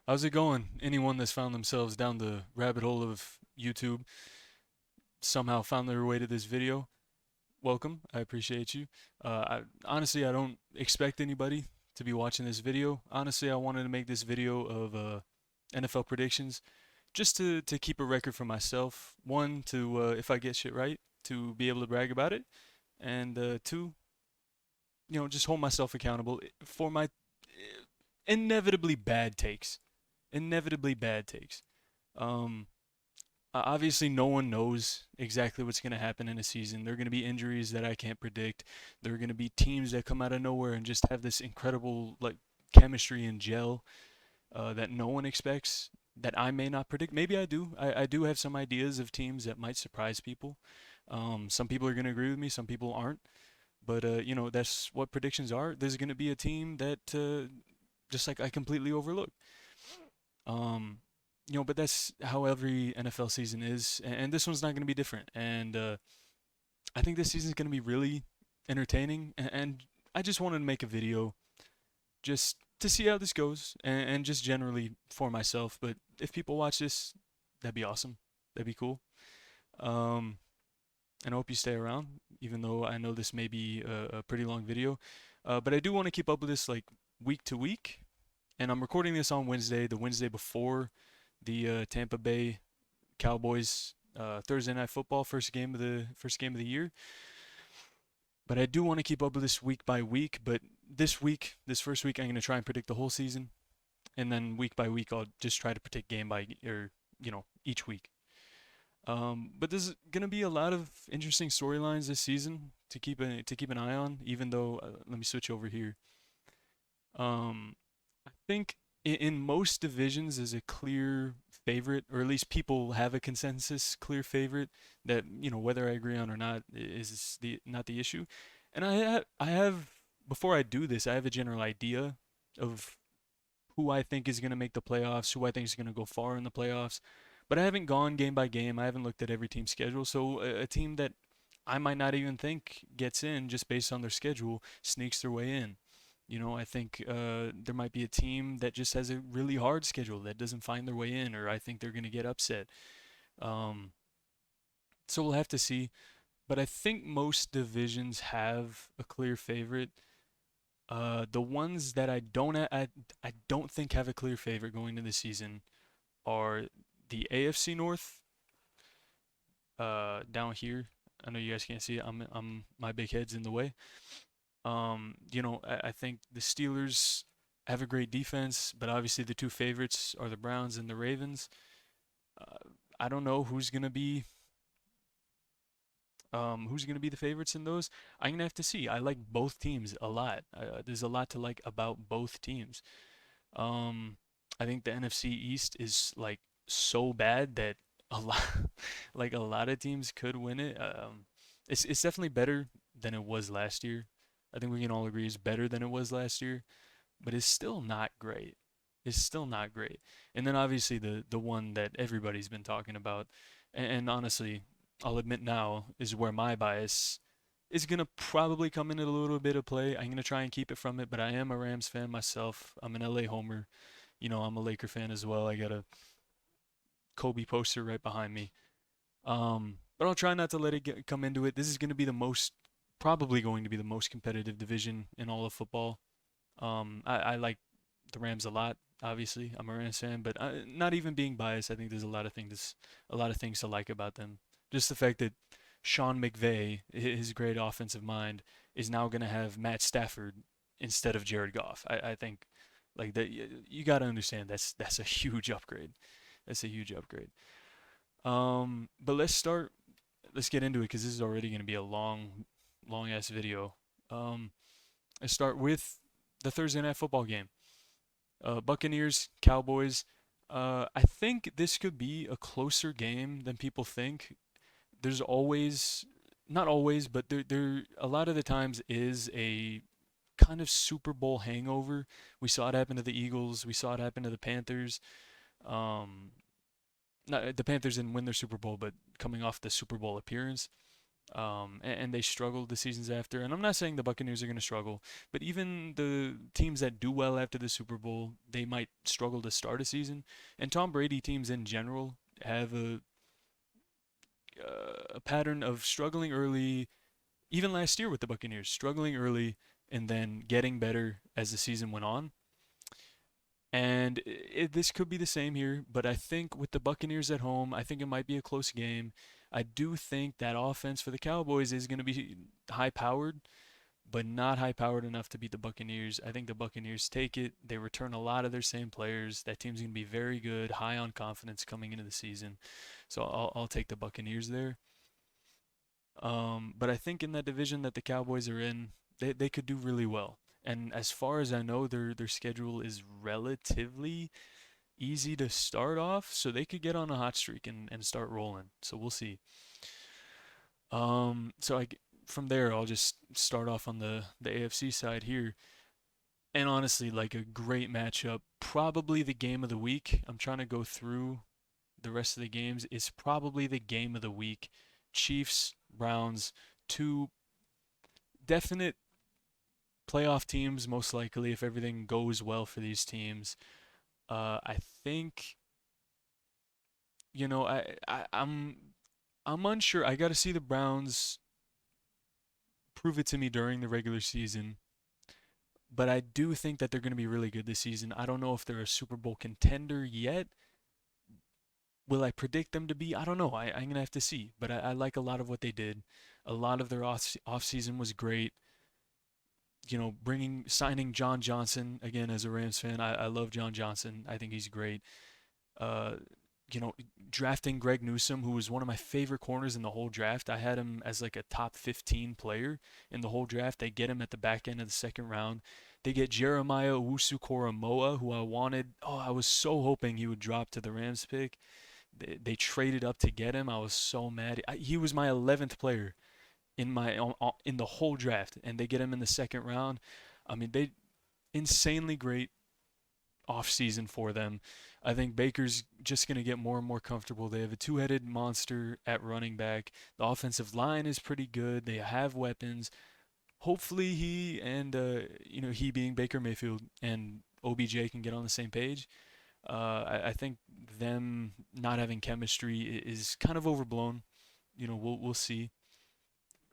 How's it going? Anyone that's found themselves down the rabbit hole of YouTube somehow found their way to this video, welcome. I appreciate you. Honestly, I don't expect anybody to be watching this video. Honestly, I wanted to make this video of NFL predictions just to keep a record for myself. One, to if I get shit right, to be able to brag about it, and two, just hold myself accountable for my inevitably bad takes. Inevitably bad takes. Um, Obviously, no one knows exactly what's going to happen in a season. There are going to be injuries that I can't predict. There are going to be teams that come out of nowhere and just have this incredible like chemistry and gel that no one expects. That I may not predict. Maybe I do. I do have some ideas of teams that might surprise people. Some people are going to agree with me. Some people aren't. But that's what predictions are. There's going to be a team that just like I completely overlooked. Um, but that's how every NFL season is, and this one's not going to be different. And I think this season's going to be really entertaining. And I just wanted to make a video just to see how this goes, and just generally for myself. But if people watch this, that'd be awesome. That'd be cool. Um, and I hope you stay around, even though I know this may be a pretty long video. But I do want to keep up with this like week to week. And I'm recording this on Wednesday, the Wednesday before the Tampa Bay Cowboys Thursday Night Football first game of the year. But I do want to keep up with this week by week. But this first week, I'm going to try and predict the whole season, and then week by week, I'll just try to predict game by or each week. But there's going to be a lot of interesting storylines this season to keep an eye on. Even though, let me switch over here. I think in most divisions is a clear favorite, or at least people have a consensus clear favorite that whether I agree on or not is the not the issue. And I have before I do this, I have a general idea of who I think is going to make the playoffs, who I think is going to go far in the playoffs. But I haven't gone game by game. I haven't looked at every team's schedule. So a team that I might not even think gets in just based on their schedule sneaks their way in. I think there might be a team that just has a really hard schedule that doesn't find their way in, or I think they're going to get upset. Um, so we'll have to see. But I think most divisions have a clear favorite. The ones that I don't think have a clear favorite going into the season are the AFC North. Down here, I know you guys can't see it. I'm my big head's in the way. I think the Steelers have a great defense, but obviously the two favorites are the Browns and the Ravens. I don't know who's gonna be the favorites in those. I'm gonna have to see. I like both teams a lot. There's a lot to like about both teams. Um, I think the NFC East is like so bad that a lot, like a lot of teams could win it. It's definitely better than it was last year. I think we can all agree it's better than it was last year, but it's still not great. It's still not great. And then obviously the one that everybody's been talking about, and honestly, I'll admit now is where my bias is gonna probably come in a little bit of play. I'm gonna try and keep it from it, but I am a Rams fan myself. I'm an LA homer. I'm a Laker fan as well. I got a Kobe poster right behind me. But I'll try not to let it come into it. This is going to be probably going to be the most competitive division in all of football. I like the Rams a lot. Obviously, I'm a Rams fan, but not even being biased, I think there's a lot of things to like about them. Just the fact that Sean McVay, his great offensive mind, is now going to have Matt Stafford instead of Jared Goff. I think like that you got to understand that's a huge upgrade. That's a huge upgrade. But let's get into it because this is already going to be a long ass video. Um, let's start with the Thursday night football game. Buccaneers, Cowboys. I think this could be a closer game than people think. There's always, not always, but there a lot of the times is a kind of Super Bowl hangover. We saw it happen to the Eagles. We saw it happen to the Panthers. Um, Not the Panthers didn't win their Super Bowl, but coming off the Super Bowl appearance. and they struggled the seasons after. And I'm not saying the Buccaneers are going to struggle, but even the teams that do well after the Super Bowl, they might struggle to start a season. And Tom Brady teams in general have a pattern of struggling early. Even last year with the Buccaneers, struggling early and then getting better as the season went on. And this could be the same here, but I think with the Buccaneers at home, I think it might be a close game. I do think that offense for the Cowboys is going to be high powered, but not high powered enough to beat the Buccaneers. I think the Buccaneers take it. They return a lot of their same players. That team's going to be very good, high on confidence coming into the season. So I'll take the Buccaneers there. But I think in that division that the Cowboys are in, they could do really well. And as far as I know, their schedule is relatively easy to start off, so they could get on a hot streak and start rolling. So we'll see. From there, I'll just start off on the AFC side here. And honestly, like a great matchup, probably the game of the week. I'm trying to go through the rest of the games. It's probably the game of the week. Chiefs, Browns, two definite playoff teams, most likely, if everything goes well for these teams. I think, you know, I'm unsure. I got to see the Browns prove it to me during the regular season, but I do think that they're going to be really good this season. I don't know if they're a Super Bowl contender yet. Will I predict them to be? I don't know. I'm going to have to see. But I like a lot of what they did. A lot of their off season was great. You know, signing John Johnson again as a Rams fan. I love John Johnson. I think he's great. Uh, you know, drafting Greg Newsome, who was one of my favorite corners in the whole draft. I had him as like a top 15 player in the whole draft. They get him at the back end of the second round. They get Jeremiah Owusu-Koramoah, who I wanted. Oh, I was so hoping he would drop to the Rams pick. They traded up to get him. I was so mad. He was my 11th player in the whole draft, and they get him in the second round. I mean, they insanely great offseason for them. I think Baker's just going to get more and more comfortable. They have a two-headed monster at running back. The offensive line is pretty good. They have weapons. Hopefully he being Baker Mayfield and OBJ can get on the same page. I think them not having chemistry is kind of overblown. You know, we'll see.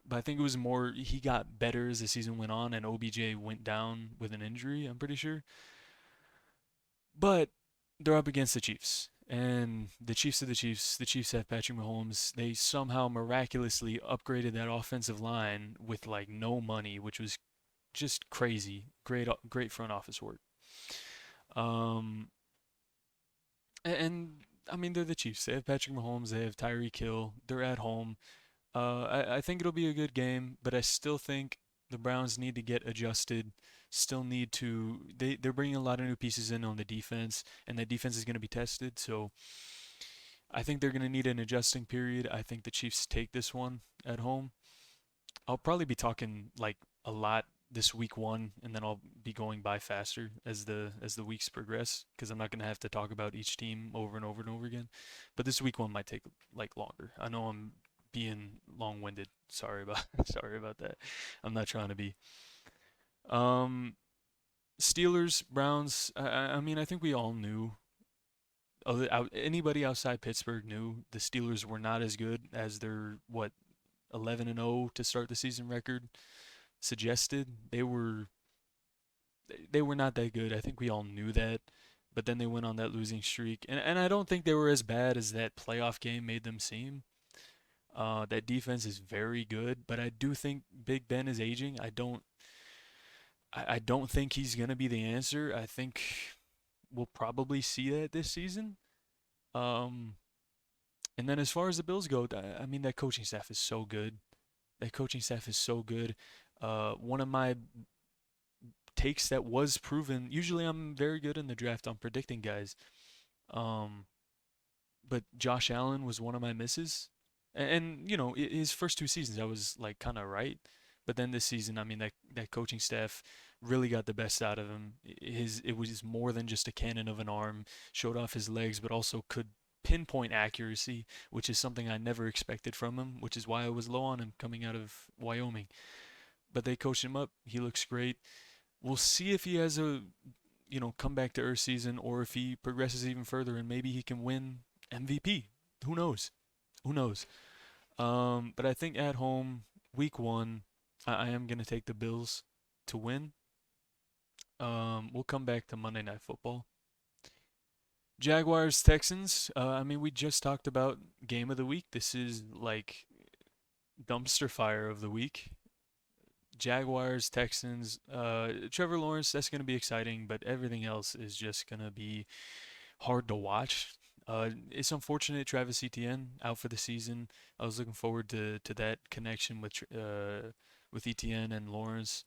But I think it was more he got better as the season went on, and OBJ went down with an injury. I'm pretty sure. But they're up against the Chiefs, and the Chiefs are the Chiefs. The Chiefs have Patrick Mahomes. They somehow miraculously upgraded that offensive line with like no money, which was just crazy. Great front office work. Um, and I mean, they're the Chiefs. They have Patrick Mahomes. They have Tyreek Hill. They're at home. I think it'll be a good game, but I still think the Browns need to get adjusted. Still need to. They're bringing a lot of new pieces in on the defense, and that defense is going to be tested. So I think they're going to need an adjusting period. I think the Chiefs take this one at home. I'll probably be talking like a lot this week one, and then I'll be going by faster as the weeks progress because I'm not gonna have to talk about each team over and over and over again. But this week one might take like longer. I know I'm being long-winded. Sorry about sorry about that. I'm not trying to be. Um, Steelers, Browns. I mean, I think we all knew. Anybody outside Pittsburgh knew the Steelers were not as good as their what 11-0 to start the season record suggested. They were not that good. I think we all knew that. But then they went on that losing streak. And I don't think they were as bad as that playoff game made them seem. That defense is very good, but I do think Big Ben is aging. I don't think he's gonna be the answer. I think we'll probably see that this season. Um, and then as far as the Bills go, I mean that coaching staff is so good. That coaching staff is so good. One of my takes that was proven. Usually, I'm very good in the draft on predicting guys. Um, but Josh Allen was one of my misses. And you know, his first two seasons, I was like kind of right. But then this season, I mean, that coaching staff really got the best out of him. It was more than just a cannon of an arm. Showed off his legs, but also could pinpoint accuracy, which is something I never expected from him, which is why I was low on him coming out of Wyoming. But they coached him up. He looks great. We'll see if he has a come back to earth season or if he progresses even further and maybe he can win MVP. Who knows? Who knows? But I think at home, week one, I am gonna take the Bills to win. We'll come back to Monday Night Football. Jaguars Texans. I mean, we just talked about game of the week. This is like dumpster fire of the week. Jaguars, Texans, Trevor Lawrence, that's going to be exciting, but everything else is just going to be hard to watch. It's unfortunate Travis Etienne out for the season. I was looking forward to that connection with Etienne and Lawrence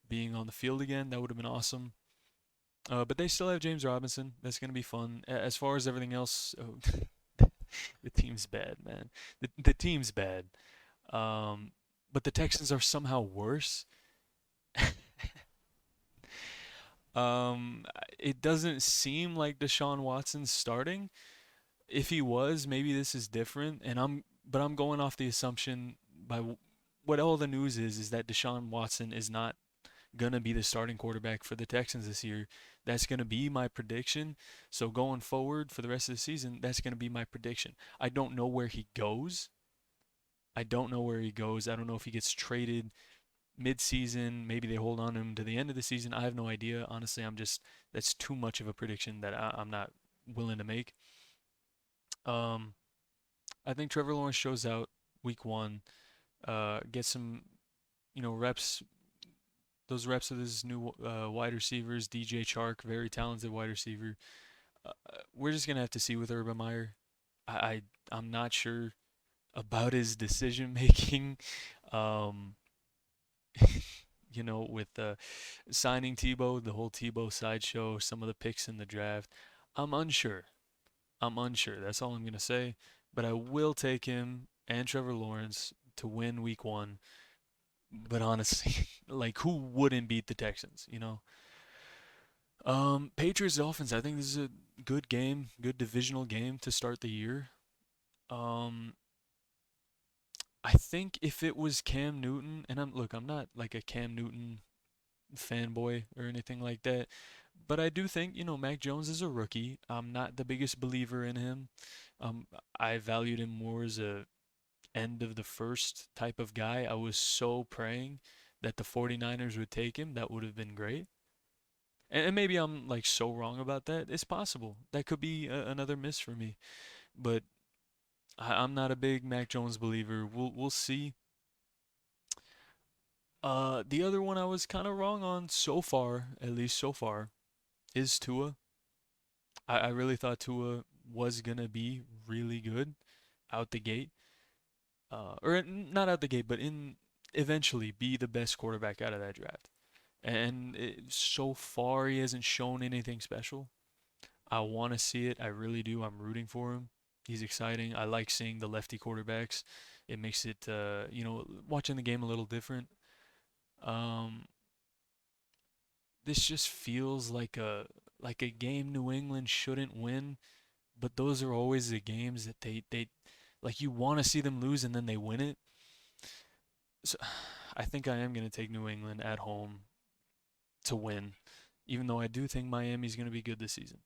being on the field again. That would have been awesome. But they still have James Robinson. That's going to be fun. As far as everything else, the team's bad, man. The team's bad. Um, but the Texans are somehow worse. Um, it doesn't seem like Deshaun Watson's starting. If he was, maybe this is different. But I'm going off the assumption by what all the news is that Deshaun Watson is not gonna be the starting quarterback for the Texans this year. That's gonna be my prediction. So going forward for the rest of the season, that's gonna be my prediction. I don't know where he goes. I don't know where he goes. I don't know if he gets traded mid-season. Maybe they hold on to him to the end of the season. I have no idea. Honestly, that's too much of a prediction that I'm not willing to make. Um, I think Trevor Lawrence shows out week one, gets some, reps, those reps of his new wide receivers, DJ Chark, very talented wide receiver. We're just gonna have to see with Urban Meyer. I I'm not sure about his decision making. Um, with signing Tebow, the whole Tebow sideshow, some of the picks in the draft. I'm unsure. I'm unsure. That's all I'm going to say. But I will take him and Trevor Lawrence to win week one. But honestly, like, who wouldn't beat the Texans, Patriots Dolphins, I think this is a good game, good divisional game to start the year. Um, I think if it was Cam Newton, and I'm not like a Cam Newton fanboy or anything like that, but I do think, Mac Jones is a rookie. I'm not the biggest believer in him. Um, I valued him more as a end of the first type of guy. I was so praying that the 49ers would take him. That would have been great. And maybe I'm like so wrong about that. It's possible. That could be another miss for me. But I'm not a big Mac Jones believer. We'll see. The other one I was kind of wrong on so far, at least so far, is Tua. I really thought Tua was gonna be really good out the gate, or not out the gate, but in eventually be the best quarterback out of that draft. And so far, he hasn't shown anything special. I want to see it. I really do. I'm rooting for him. He's exciting. I like seeing the lefty quarterbacks. It makes it, watching the game a little different. Um, this just feels like a game New England shouldn't win, but those are always the games that they like you want to see them lose and then they win it. So I think I am going to take New England at home to win, even though I do think Miami's going to be good this season.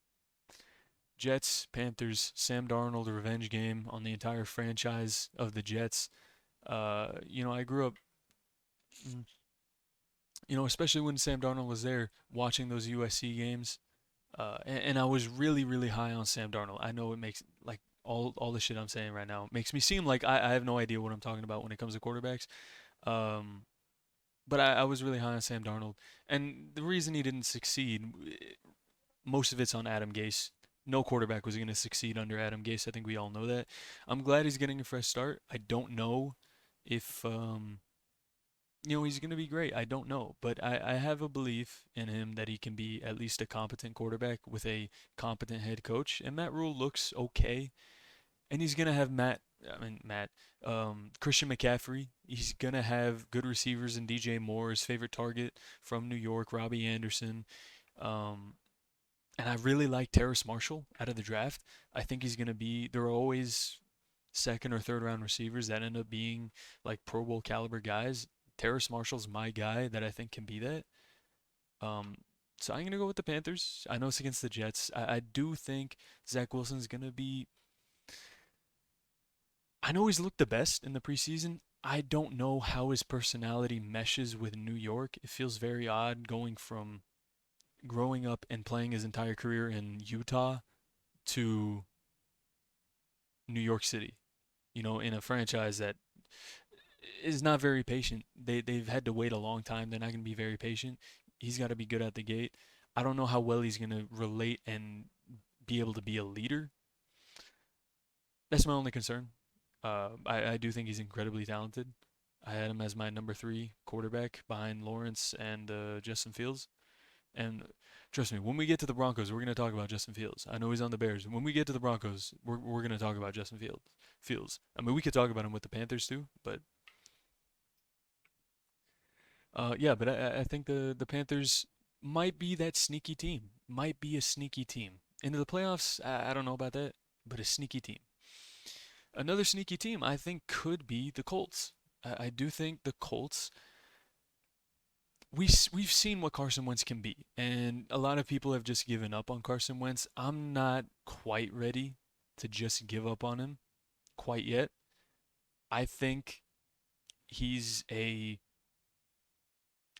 Jets, Panthers, Sam Darnold revenge game on the entire franchise of the Jets. I grew up, mm, especially when Sam Darnold was there, watching those USC games. And I was really, really high on Sam Darnold. I know it makes like all the shit I'm saying right now makes me seem like I have no idea what I'm talking about when it comes to quarterbacks. Um, but I was really high on Sam Darnold, and the reason he didn't succeed, most of it's on Adam Gase. No quarterback was going to succeed under Adam Gase. I think we all know that. I'm glad he's getting a fresh start. I don't know if he's going to be great. I don't know, but I have a belief in him that he can be at least a competent quarterback with a competent head coach. And Matt Rule looks okay, and he's going to have Christian McCaffrey. He's going to have good receivers in DJ Moore, his favorite target from New York, Robbie Anderson. Um, And I really like Terrace Marshall out of the draft. I think he's going to be, there are always second or third round receivers that end up being like Pro Bowl caliber guys. Terrace Marshall's my guy that I think can be that. Um, so I'm going to go with the Panthers. I know it's against the Jets. I do think Zach Wilson's going to be, I know he's looked the best in the preseason. I don't know how his personality meshes with New York. It feels very odd going from growing up and playing his entire career in Utah to New York City, in a franchise that is not very patient. They've had to wait a long time. They're not going to be very patient. He's got to be good at the gate. I don't know how well he's going to relate and be able to be a leader. That's my only concern. I do think he's incredibly talented. I had him as my number three quarterback behind Lawrence and Justin Fields. And trust me, when we get to the Broncos, we're going to talk about Justin Fields. I know he's on the Bears. When we get to the Broncos, we're going to talk about Justin Fields. I mean, we could talk about him with the Panthers too, but yeah, but I think the Panthers might be that sneaky team. Might be a sneaky team. Into the playoffs, I don't know about that, but a sneaky team. Another sneaky team I think could be the Colts. I do think the Colts. We've seen what Carson Wentz can be, and a lot of people have just given up on Carson Wentz. I'm not quite ready to just give up on him quite yet. I think he's a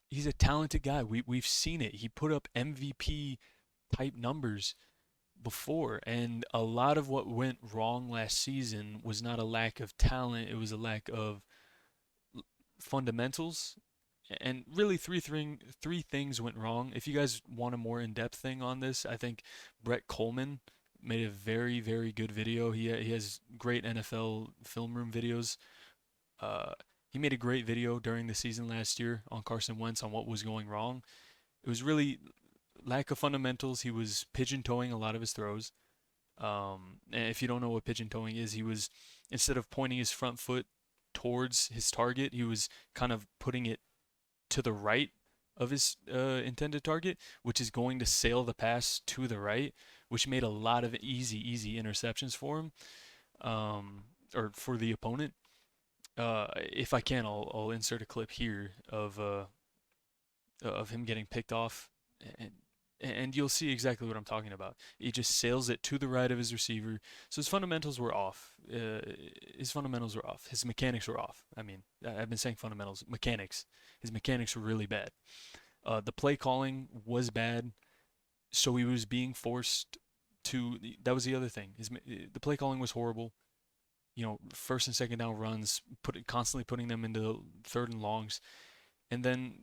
he's a talented guy. We've seen it. He put up MVP type numbers before, and a lot of what went wrong last season was not a lack of talent, it was a lack of fundamentals. And really, three things went wrong. If you guys want a more in-depth thing on this, I think Brett Coleman made a very, very good video. He has great NFL film room videos. Uh, he made a great video during the season last year on Carson Wentz on what was going wrong. It was really lack of fundamentals. He was pigeon toeing a lot of his throws. And if you don't know what pigeon toeing is, he was, instead of pointing his front foot towards his target, he was kind of putting it to the right of his intended target, which is going to sail the pass to the right, which made a lot of easy interceptions for him, or for the opponent. If I can, I'll insert a clip here of him getting picked off, and and you'll see exactly what I'm talking about. He just sails it to the right of his receiver. So his fundamentals were off. His fundamentals were off. His mechanics were off. I mean, I've been saying fundamentals, mechanics. His mechanics were really bad. The play calling was bad, so he was being forced to. That was the other thing. The play calling was horrible. First and second down runs, constantly putting them into third and longs, and then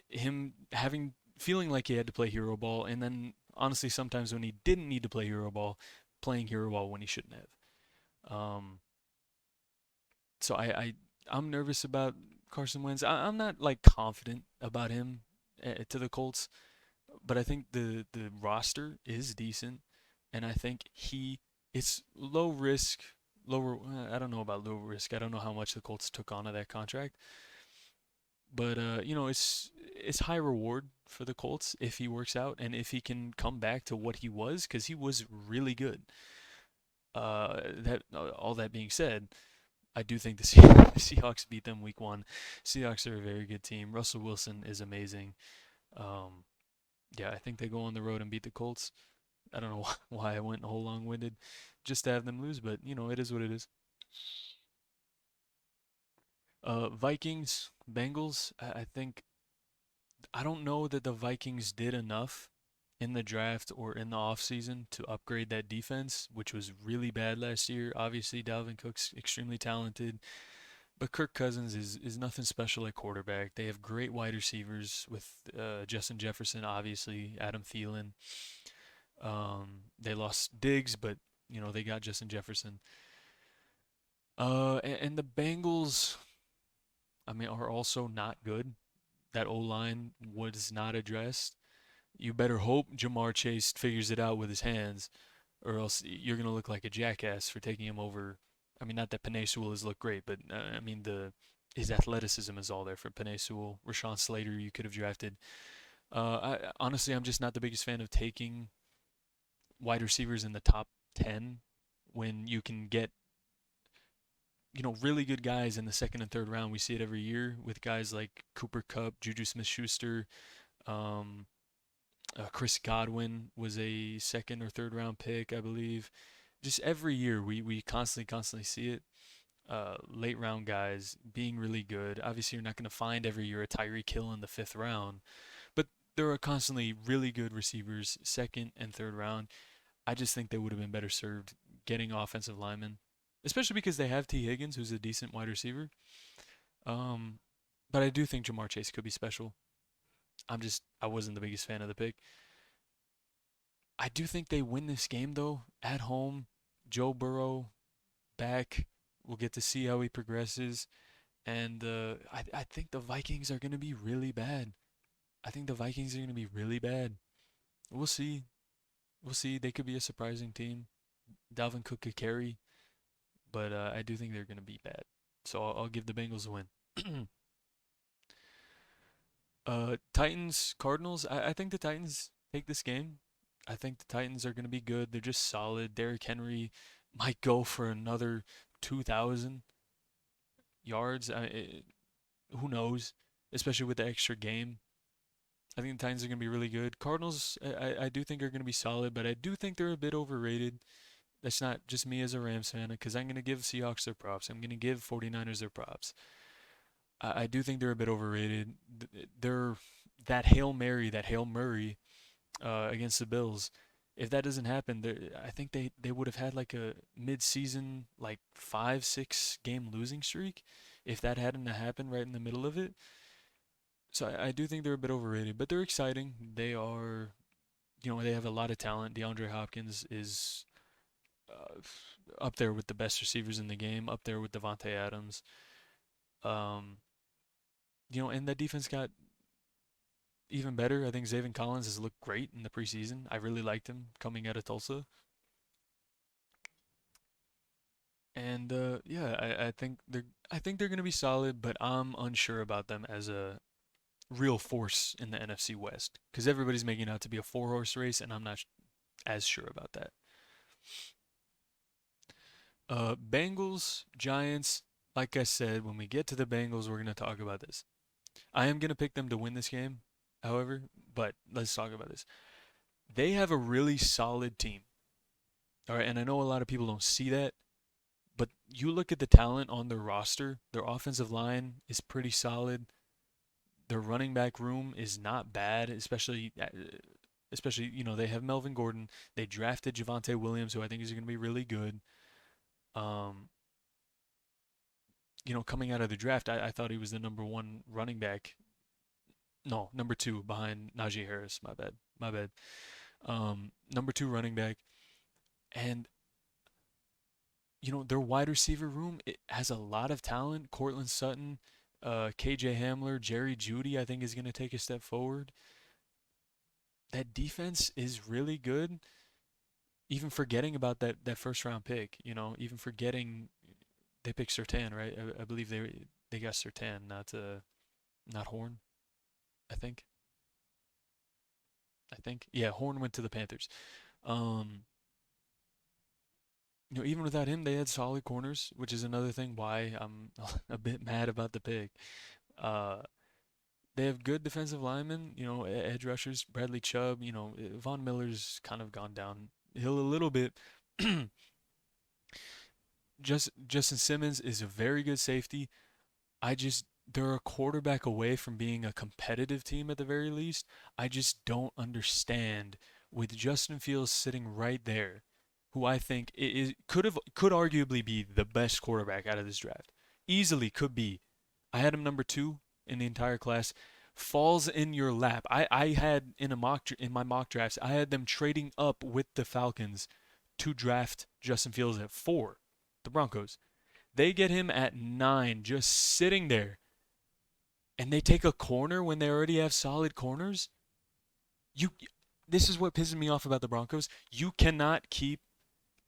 him feeling like he had to play hero ball, and then honestly sometimes when he didn't need to play hero ball, playing hero ball when he shouldn't have. So I'm nervous about Carson Wentz. I'm not like confident about him to the Colts, but I think the roster is decent, and I think it's low risk, lower. I don't know about low risk. I don't know how much the Colts took on of that contract, but it's high reward for the Colts if he works out and if he can come back to what he was, because he was really good. That all that being said, I do think the Seahawks beat them week one. Seahawks are a very good team. Russell Wilson is amazing. Um, yeah, I think they go on the road and beat the Colts. I don't know why I went whole long-winded just to have them lose, but it is what it is. Vikings, Bengals. I think I don't know that the Vikings did enough in the draft or in the offseason to upgrade that defense, which was really bad last year. Obviously, Dalvin Cook's extremely talented, but Kirk Cousins is nothing special at quarterback. They have great wide receivers with Justin Jefferson, obviously, Adam Thielen. They lost Diggs, but they got Justin Jefferson. And the Bengals, I mean, are also not good. That O line was not addressed. You better hope Jamar Chase figures it out with his hands, or else you're gonna look like a jackass for taking him over. I mean, not that Penei Sewell has looked great, but I mean his athleticism is all there for Penei Sewell. Rashawn Slater, you could have drafted. Honestly, I'm just not the biggest fan of taking wide receivers in the top 10 when you can get, really good guys in the second and third round. We see it every year with guys like Cooper Kupp, Juju Smith-Schuster, um, Chris Godwin was a second or third round pick, I believe. Just every year we constantly see it. Late round guys being really good. Obviously, you're not going to find every year a Tyreek Hill in the fifth round, but there are constantly really good receivers second and third round. I just think they would have been better served getting offensive linemen, especially because they have T. Higgins, who's a decent wide receiver. Um, but I do think Jamar Chase could be special. I wasn't the biggest fan of the pick. I do think they win this game though at home. Joe Burrow back. We'll get to see how he progresses, and I think the Vikings are going to be really bad. I think the Vikings are going to be really bad. We'll see. We'll see. They could be a surprising team. Dalvin Cook could carry, but I do think they're going to be bad. So I'll give the Bengals a win. Titans, Cardinals. I think the Titans take this game. I think the Titans are going to be good. They're just solid. Derrick Henry might go for another 2,000 yards. Who knows? Especially with the extra game. I think the Titans are going to be really good. Cardinals, I do think are going to be solid, but I do think they're a bit overrated. That's not just me as a Rams fan, because I'm going to give Seahawks their props. I'm going to give 49ers their props. I do think they're a bit overrated. They're that Hail Mary against the Bills. If that doesn't happen, I think they would have had like a mid-season, like 5-6 game losing streak if that hadn't happened right in the middle of it. So I do think they're a bit overrated, but they're exciting. They are, they have a lot of talent. DeAndre Hopkins is up there with the best receivers in the game, up there with Devontae Adams. Um, and that defense got even better. I think Zaven Collins has looked great in the preseason. I really liked him coming out of Tulsa. And yeah, I think they're gonna be solid, but I'm unsure about them as a real force in the NFC West because everybody's making out to be a four-horse race, and I'm not as sure about that. Bengals, Giants. Like I said, when we get to the Bengals, we're gonna talk about this. I am gonna pick them to win this game, however, but let's talk about this. They have a really solid team. All right, and I know a lot of people don't see that, but you look at the talent on their roster, their offensive line is pretty solid. Their running back room is not bad, especially they have Melvin Gordon. They drafted Javonte Williams, who I think is going to be really good. Um, coming out of the draft, I thought he was the number one running back. No, number two behind Najee Harris. My bad. Number two running back, and their wide receiver room, it has a lot of talent. Cortland Sutton, KJ Hamler, Jerry Jeudy, I think is going to take a step forward. That defense is really good. Even forgetting about that first round pick, even forgetting they picked Surtain, right? I believe they got Surtain, not Horn. I think. Yeah, Horn went to the Panthers. Um, even without him, they had solid corners, which is another thing why I'm a bit mad about the pick. Uh, they have good defensive linemen, edge rushers, Bradley Chubb, Von Miller's kind of gone downhill a little bit. Justin Simmons is a very good safety. They're a quarterback away from being a competitive team at the very least. I just don't understand with Justin Fields sitting right there, who I think could arguably be the best quarterback out of this draft. Easily could be. I had him number 2 in the entire class. Falls in your lap. I had in my mock drafts, I had them trading up with the Falcons to draft Justin Fields at 4, the Broncos. They get him at 9, just sitting there. And they take a corner when they already have solid corners? This is what pisses me off about the Broncos. You cannot keep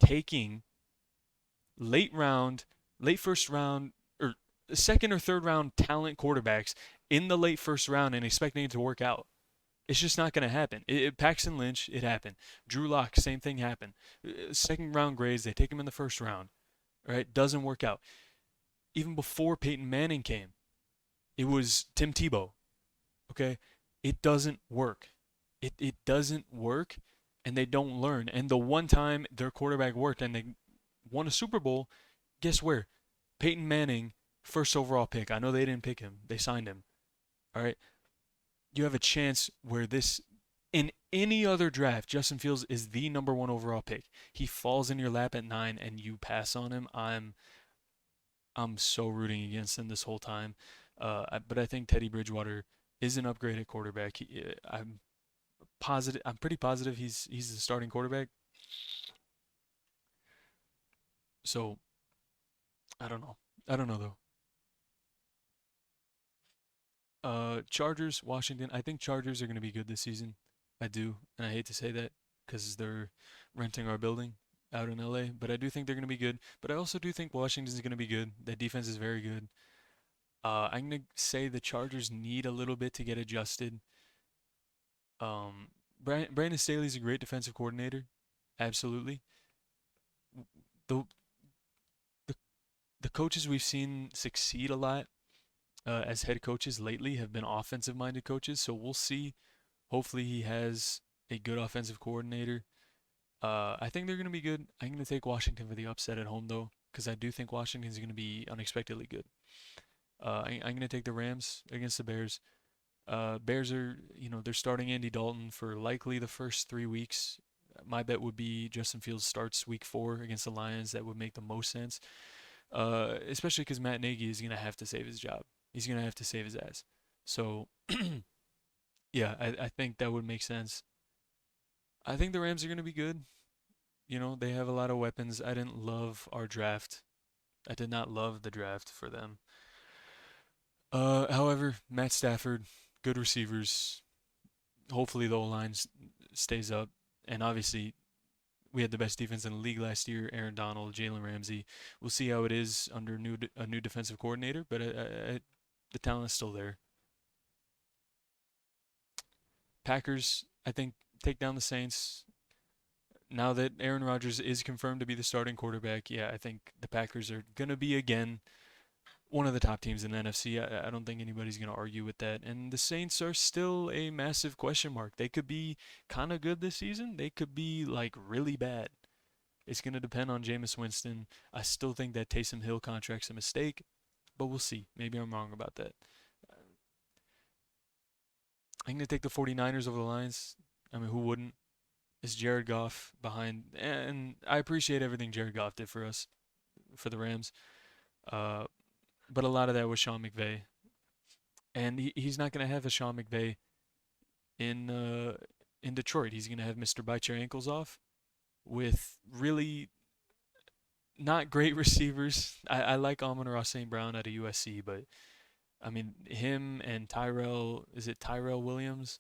taking late first round, or second or third round talent quarterbacks in the late first round and expecting it to work out. It's just not going to happen. Paxton Lynch, it happened. Drew Lock, same thing happened. Second round grades, they take him in the first round. Right? Doesn't work out. Even before Peyton Manning came, it was Tim Tebow. Okay? It doesn't work. It doesn't work, and they don't learn. And the one time their quarterback worked and they won a Super Bowl, guess where? Peyton Manning, first overall pick. I know they didn't pick him, they signed him. All right? You have a chance where this, in any other draft, Justin Fields is the number one overall pick. He falls in your lap at 9 and you pass on him. I'm so rooting against him this whole time. But I think Teddy Bridgewater is an upgrade at quarterback. I'm positive. I'm pretty positive he's the starting quarterback. So I don't know. I don't know though. Chargers, Washington. I think Chargers are going to be good this season. I do, and I hate to say that because they're renting our building out in LA, but I do think they're going to be good. But I also do think Washington's going to be good. That defense is very good. I'm going to say the Chargers need a little bit to get adjusted. Brandon Staley's a great defensive coordinator, absolutely. The the the coaches we've seen succeed a lot as head coaches lately have been offensive-minded coaches. So we'll see. Hopefully, he has a good offensive coordinator. I think they're going to be good. I'm going to take Washington for the upset at home, though, because I do think Washington's going to be unexpectedly good. I'm going to take the Rams against the Bears. Bears are, they're starting Andy Dalton for likely the first 3 weeks. My bet would be Justin Fields starts week 4 against the Lions. That would make the most sense, especially because Matt Nagy is going to have to save his job. He's going to have to save his ass. So, yeah, I think that would make sense. I think the Rams are going to be good. They have a lot of weapons. I didn't love our draft. I did not love the draft for them. However, Matt Stafford, good receivers. Hopefully the O-line stays up. And obviously, we had the best defense in the league last year. Aaron Donald, Jalen Ramsey. We'll see how it is under a new defensive coordinator, but the talent is still there. Packers, I think, take down the Saints. Now that Aaron Rodgers is confirmed to be the starting quarterback, yeah, I think the Packers are going to be again one of the top teams in the NFC. I don't think anybody's going to argue with that. And the Saints are still a massive question mark. They could be kind of good this season. They could be like really bad. It's going to depend on Jameis Winston. I still think that Taysom Hill contract's a mistake, but we'll see. Maybe I'm wrong about that. I'm going to take the 49ers over the Lions. I mean, who wouldn't? It's Jared Goff behind. And I appreciate everything Jared Goff did for us, for the Rams. Uh, but a lot of that was Sean McVay. And he's not going to have a Sean McVay in Detroit. He's going to have Mr. Bite Your Ankles Off with really not great receivers. I like Amon-Ra St. Brown out of USC, but I mean him and Tyrell Williams,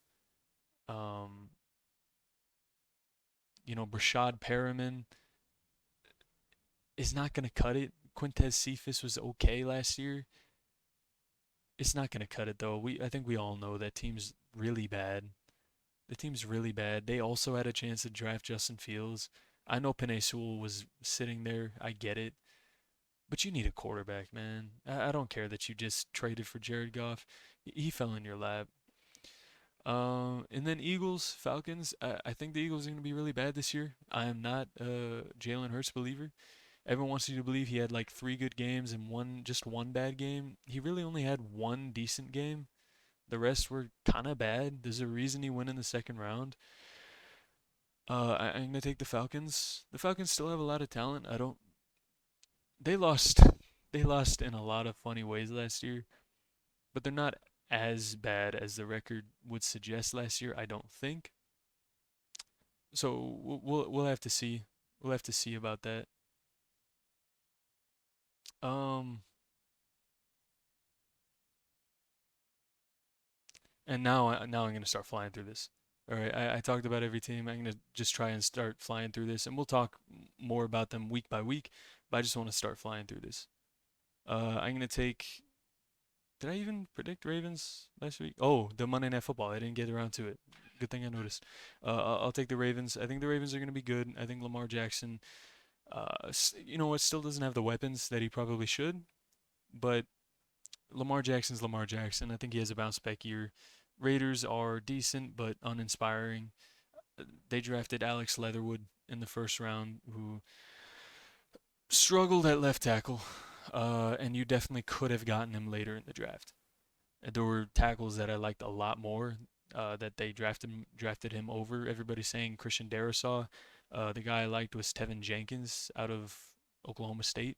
um, Brashad Perriman is not gonna cut it. Quintez Cephas was okay last year. It's not gonna cut it though. I think we all know that team's really bad. The team's really bad. They also had a chance to draft Justin Fields. I know Penei Sewell was sitting there. I get it. But you need a quarterback, man. I don't care that you just traded for Jared Goff. He fell in your lap. And then Eagles, Falcons. I think the Eagles are going to be really bad this year. I am not a Jalen Hurts believer. Everyone wants you to believe he had like 3 good games and just one bad game. He really only had one decent game. The rest were kind of bad. There's a reason he went in the second round. I'm gonna take the Falcons. The Falcons still have a lot of talent. I don't. They lost. They lost in a lot of funny ways last year, but they're not as bad as the record would suggest last year. I don't think. So we'll have to see. We'll have to see about that. Um, and now I'm gonna start flying through this. All right, I talked about every team. I'm gonna just try and start flying through this, and we'll talk more about them week by week. But I just want to start flying through this. I'm gonna take Did I even predict Ravens last week? Oh, the Monday Night Football. I didn't get around to it. Good thing I noticed. I'll take the Ravens. I think the Ravens are going to be good. I think Lamar Jackson, you know what, still doesn't have the weapons that he probably should, but Lamar Jackson's Lamar Jackson. I think he has a bounce back year. Raiders are decent but uninspiring. They drafted Alex Leatherwood in the first round, who struggled at left tackle, and you definitely could have gotten him later in the draft. There were tackles that I liked a lot more that they drafted him over. Everybody's saying Christian Darrisaw. The guy I liked was Tevin Jenkins out of Oklahoma State.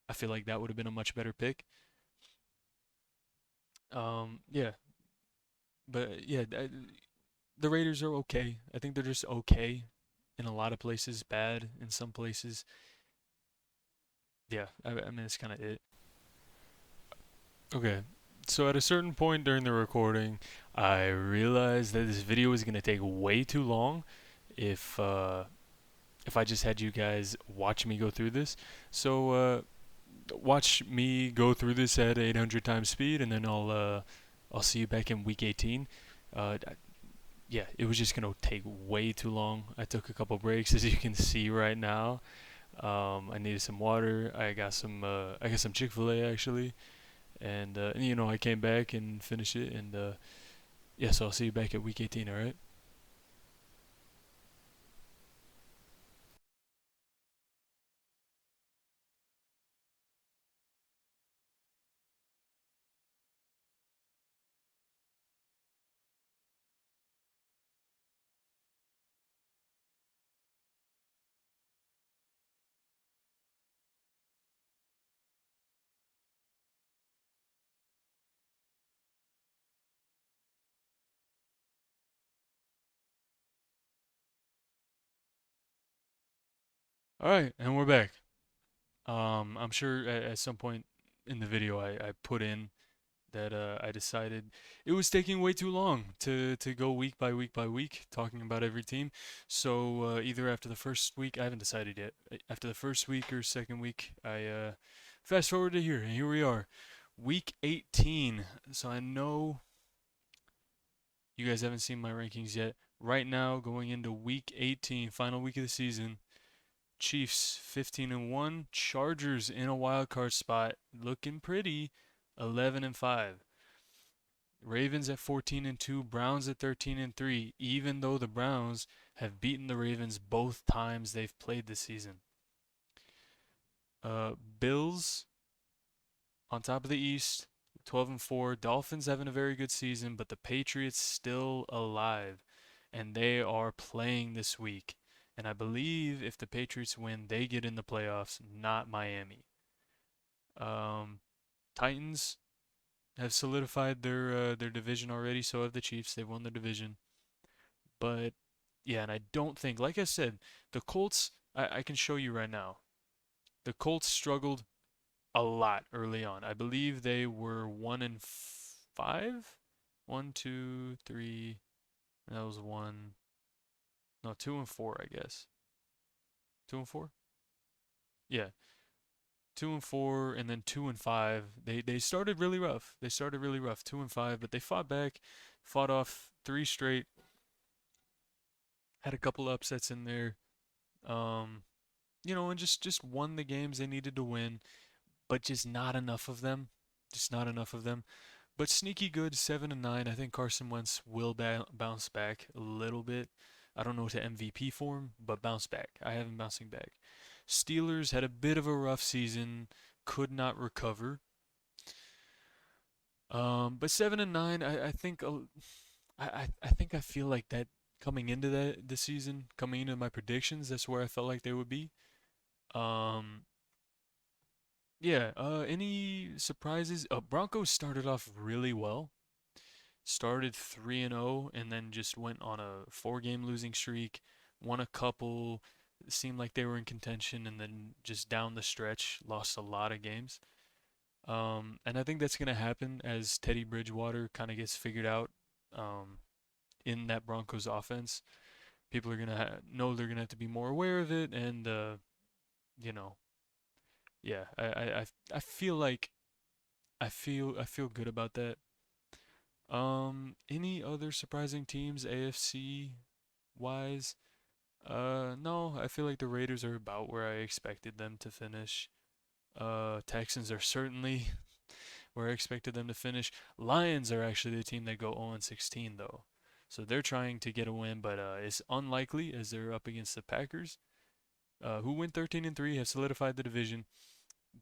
I feel like that would have been a much better pick. Yeah, but yeah, the Raiders are okay. I think they're just okay in a lot of places, bad in some places. Yeah, I mean, that's kind of it. Okay, so at a certain point during the recording, I realized that this video was gonna take way too long if if I just had you guys watch me go through this. So watch me go through this at 800 times speed, and then I'll see you back in week 18. Yeah, it was just gonna take way too long. I took a couple breaks, as you can see right now. I needed some water. I got some Chick-fil-A actually, and you know I came back and finished it, and yeah, so I'll see you back at week 18. All right. All right, and we're back. I'm sure at some point in the video I put in that I decided it was taking way too long to go week by week by week talking about every team. So either after the first week, I haven't decided yet. After the first week or second week, I fast forward to here, and here we are, week 18. So I know you guys haven't seen my rankings yet. Right now, going into week 18, final week of the season, Chiefs 15 and 1, Chargers in a wild card spot, looking pretty, 11 and 5. Ravens at 14 and 2, Browns at 13 and 3, even though the Browns have beaten the Ravens both times they've played this season. Bills on top of the East, 12 and 4. Dolphins having a very good season, but the Patriots still alive, and they are playing this week. And I believe if the Patriots win, they get in the playoffs, not Miami. Um, Titans have solidified their division already. So have the Chiefs. They've won the division. But yeah, and I don't think, like I said, the Colts. I can show you right now. The Colts struggled a lot early on. I believe they were 1 and 5. One, two, three. That was one. No, 2 and 4, I guess. 2 and 4. Yeah, 2 and 4, and then 2 and 5. They started really rough. They started really rough, 2 and 5, but they fought back, fought off three straight, had a couple upsets in there. Um, you know, and just won the games they needed to win, but just not enough of them. Just not enough of them. But sneaky good, 7 and 9. I think Carson Wentz will bounce back a little bit. I don't know to MVP form, but bounce back. I have him bouncing back. Steelers had a bit of a rough season, could not recover. But 7 and 9, I think I think I feel like that coming into the season, coming into my predictions, that's where I felt like they would be. Um, yeah. Any surprises? Broncos started off really well. Started 3-0 and then just went on a four-game losing streak. Won a couple. Seemed like they were in contention, and then just down the stretch lost a lot of games. And I think that's going to happen as Teddy Bridgewater kind of gets figured out um, in that Broncos offense. People are going to know they're going to have to be more aware of it, and you know, yeah, I feel like I feel good about that. Any other surprising teams AFC wise? No, I feel like the Raiders are about where I expected them to finish. Texans are certainly where I expected them to finish. Lions are actually the team that go 0-16 though. So they're trying to get a win, but it's unlikely as they're up against the Packers, who win 13-3, have solidified the division.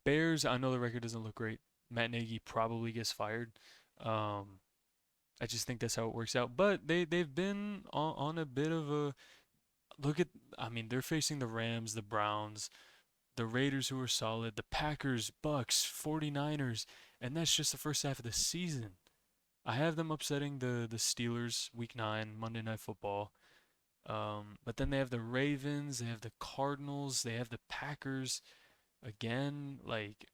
Bears, I know the record doesn't look great. Matt Nagy probably gets fired. Um, I just think that's how it works out. But they've been on a bit of a look at. I mean, they're facing the Rams, the Browns, the Raiders, who are solid, the Packers, Bucks, 49ers, and that's just the first half of the season. I have them upsetting the Steelers week 9 Monday Night Football. But then they have the Ravens, they have the Cardinals, they have the Packers again. Like,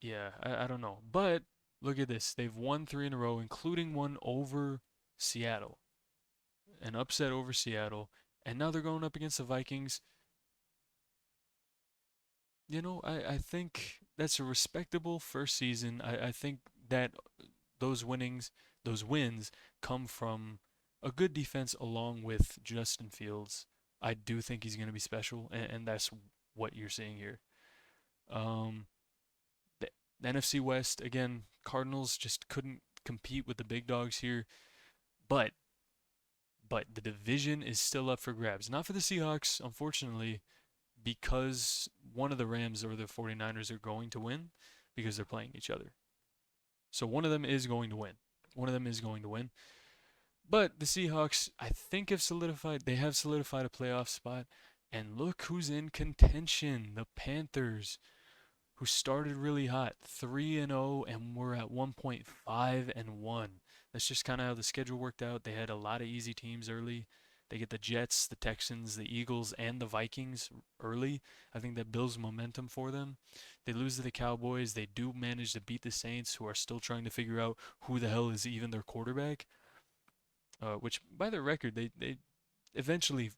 yeah, I don't know. But look at this. They've won 3 in a row, including one over Seattle. An upset over Seattle. And now they're going up against the Vikings. I think that's a respectable first season. I think that those winnings, those wins come from a good defense along with Justin Fields. I do think he's going to be special, and that's what you're seeing here. Um, the NFC West, again, Cardinals just couldn't compete with the big dogs here, but the division is still up for grabs. Not for the Seahawks, unfortunately, because one of the Rams or the 49ers are going to win because they're playing each other. So one of them is going to win. One of them is going to win. But the Seahawks, I think, they have solidified a playoff spot. And look who's in contention. The Panthers, who started really hot, 3-0, and we're at 1.5-1. That's just kind of how the schedule worked out. They had a lot of easy teams early. They get the Jets, the Texans, the Eagles, and the Vikings early. I think that builds momentum for them. They lose to the Cowboys. They do manage to beat the Saints, who are still trying to figure out who the hell is even their quarterback. Which, by their record, they eventually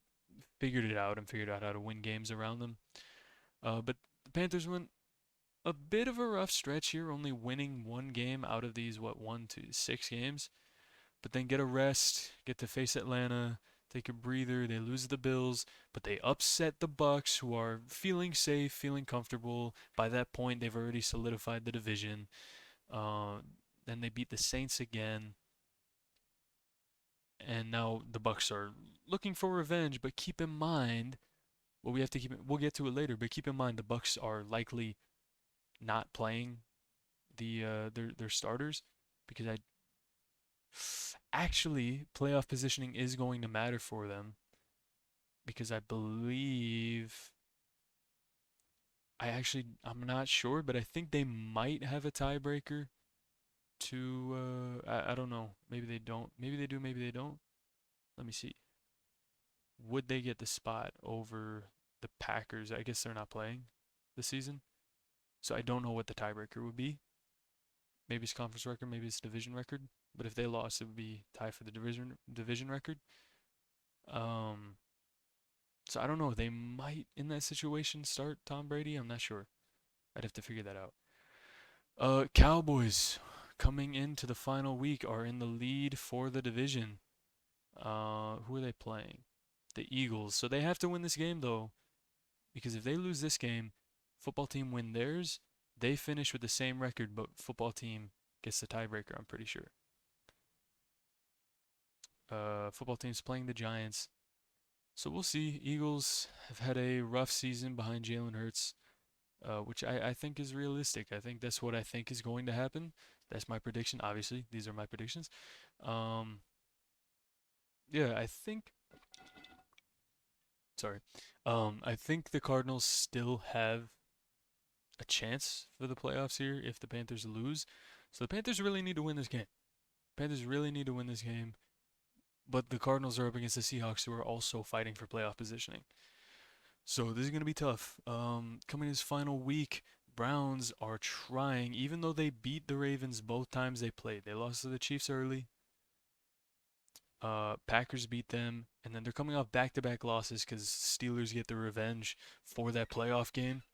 figured it out and figured out how to win games around them. But the Panthers went a bit of a rough stretch here, only winning one game out of these, 1 to 6 games. But then get a rest, get to face Atlanta, take a breather. They lose the Bills, but they upset the Bucks, who are feeling safe, feeling comfortable. By that point, they've already solidified the division. Then they beat the Saints again, and now the Bucks are looking for revenge. But keep in mind, we'll get to it later. But keep in mind, the Bucks are likely not playing their starters because I actually playoff positioning is going to matter for them because I believe I'm not sure, but I think they might have a tiebreaker to I don't know. Maybe they don't. Maybe they do, maybe they don't. Let me see. Would they get the spot over the Packers? I guess they're not playing this season. So I don't know what the tiebreaker would be. Maybe it's conference record, maybe it's division record. But if they lost, it would be tie for the division record. Um, so I don't know. They might in that situation start Tom Brady. I'm not sure. I'd have to figure that out. Cowboys coming into the final week are in the lead for the division. Who are they playing? The Eagles. So they have to win this game though, because if they lose this game, football team win theirs, they finish with the same record, but football team gets the tiebreaker, I'm pretty sure. Football team's playing the Giants. So we'll see. Eagles have had a rough season behind Jalen Hurts, which I think is realistic. I think that's what I think is going to happen. That's my prediction. Obviously, these are my predictions. Um, yeah, I think. Sorry. I think the Cardinals still have a chance for the playoffs here if the Panthers lose. So the Panthers really need to win this game. Panthers really need to win this game. But the Cardinals are up against the Seahawks, who are also fighting for playoff positioning. So this is going to be tough. Coming this final week, Browns are trying, even though they beat the Ravens both times they played. They lost to the Chiefs early. Packers beat them, and then they're coming off back-to-back losses because Steelers get the revenge for that playoff game.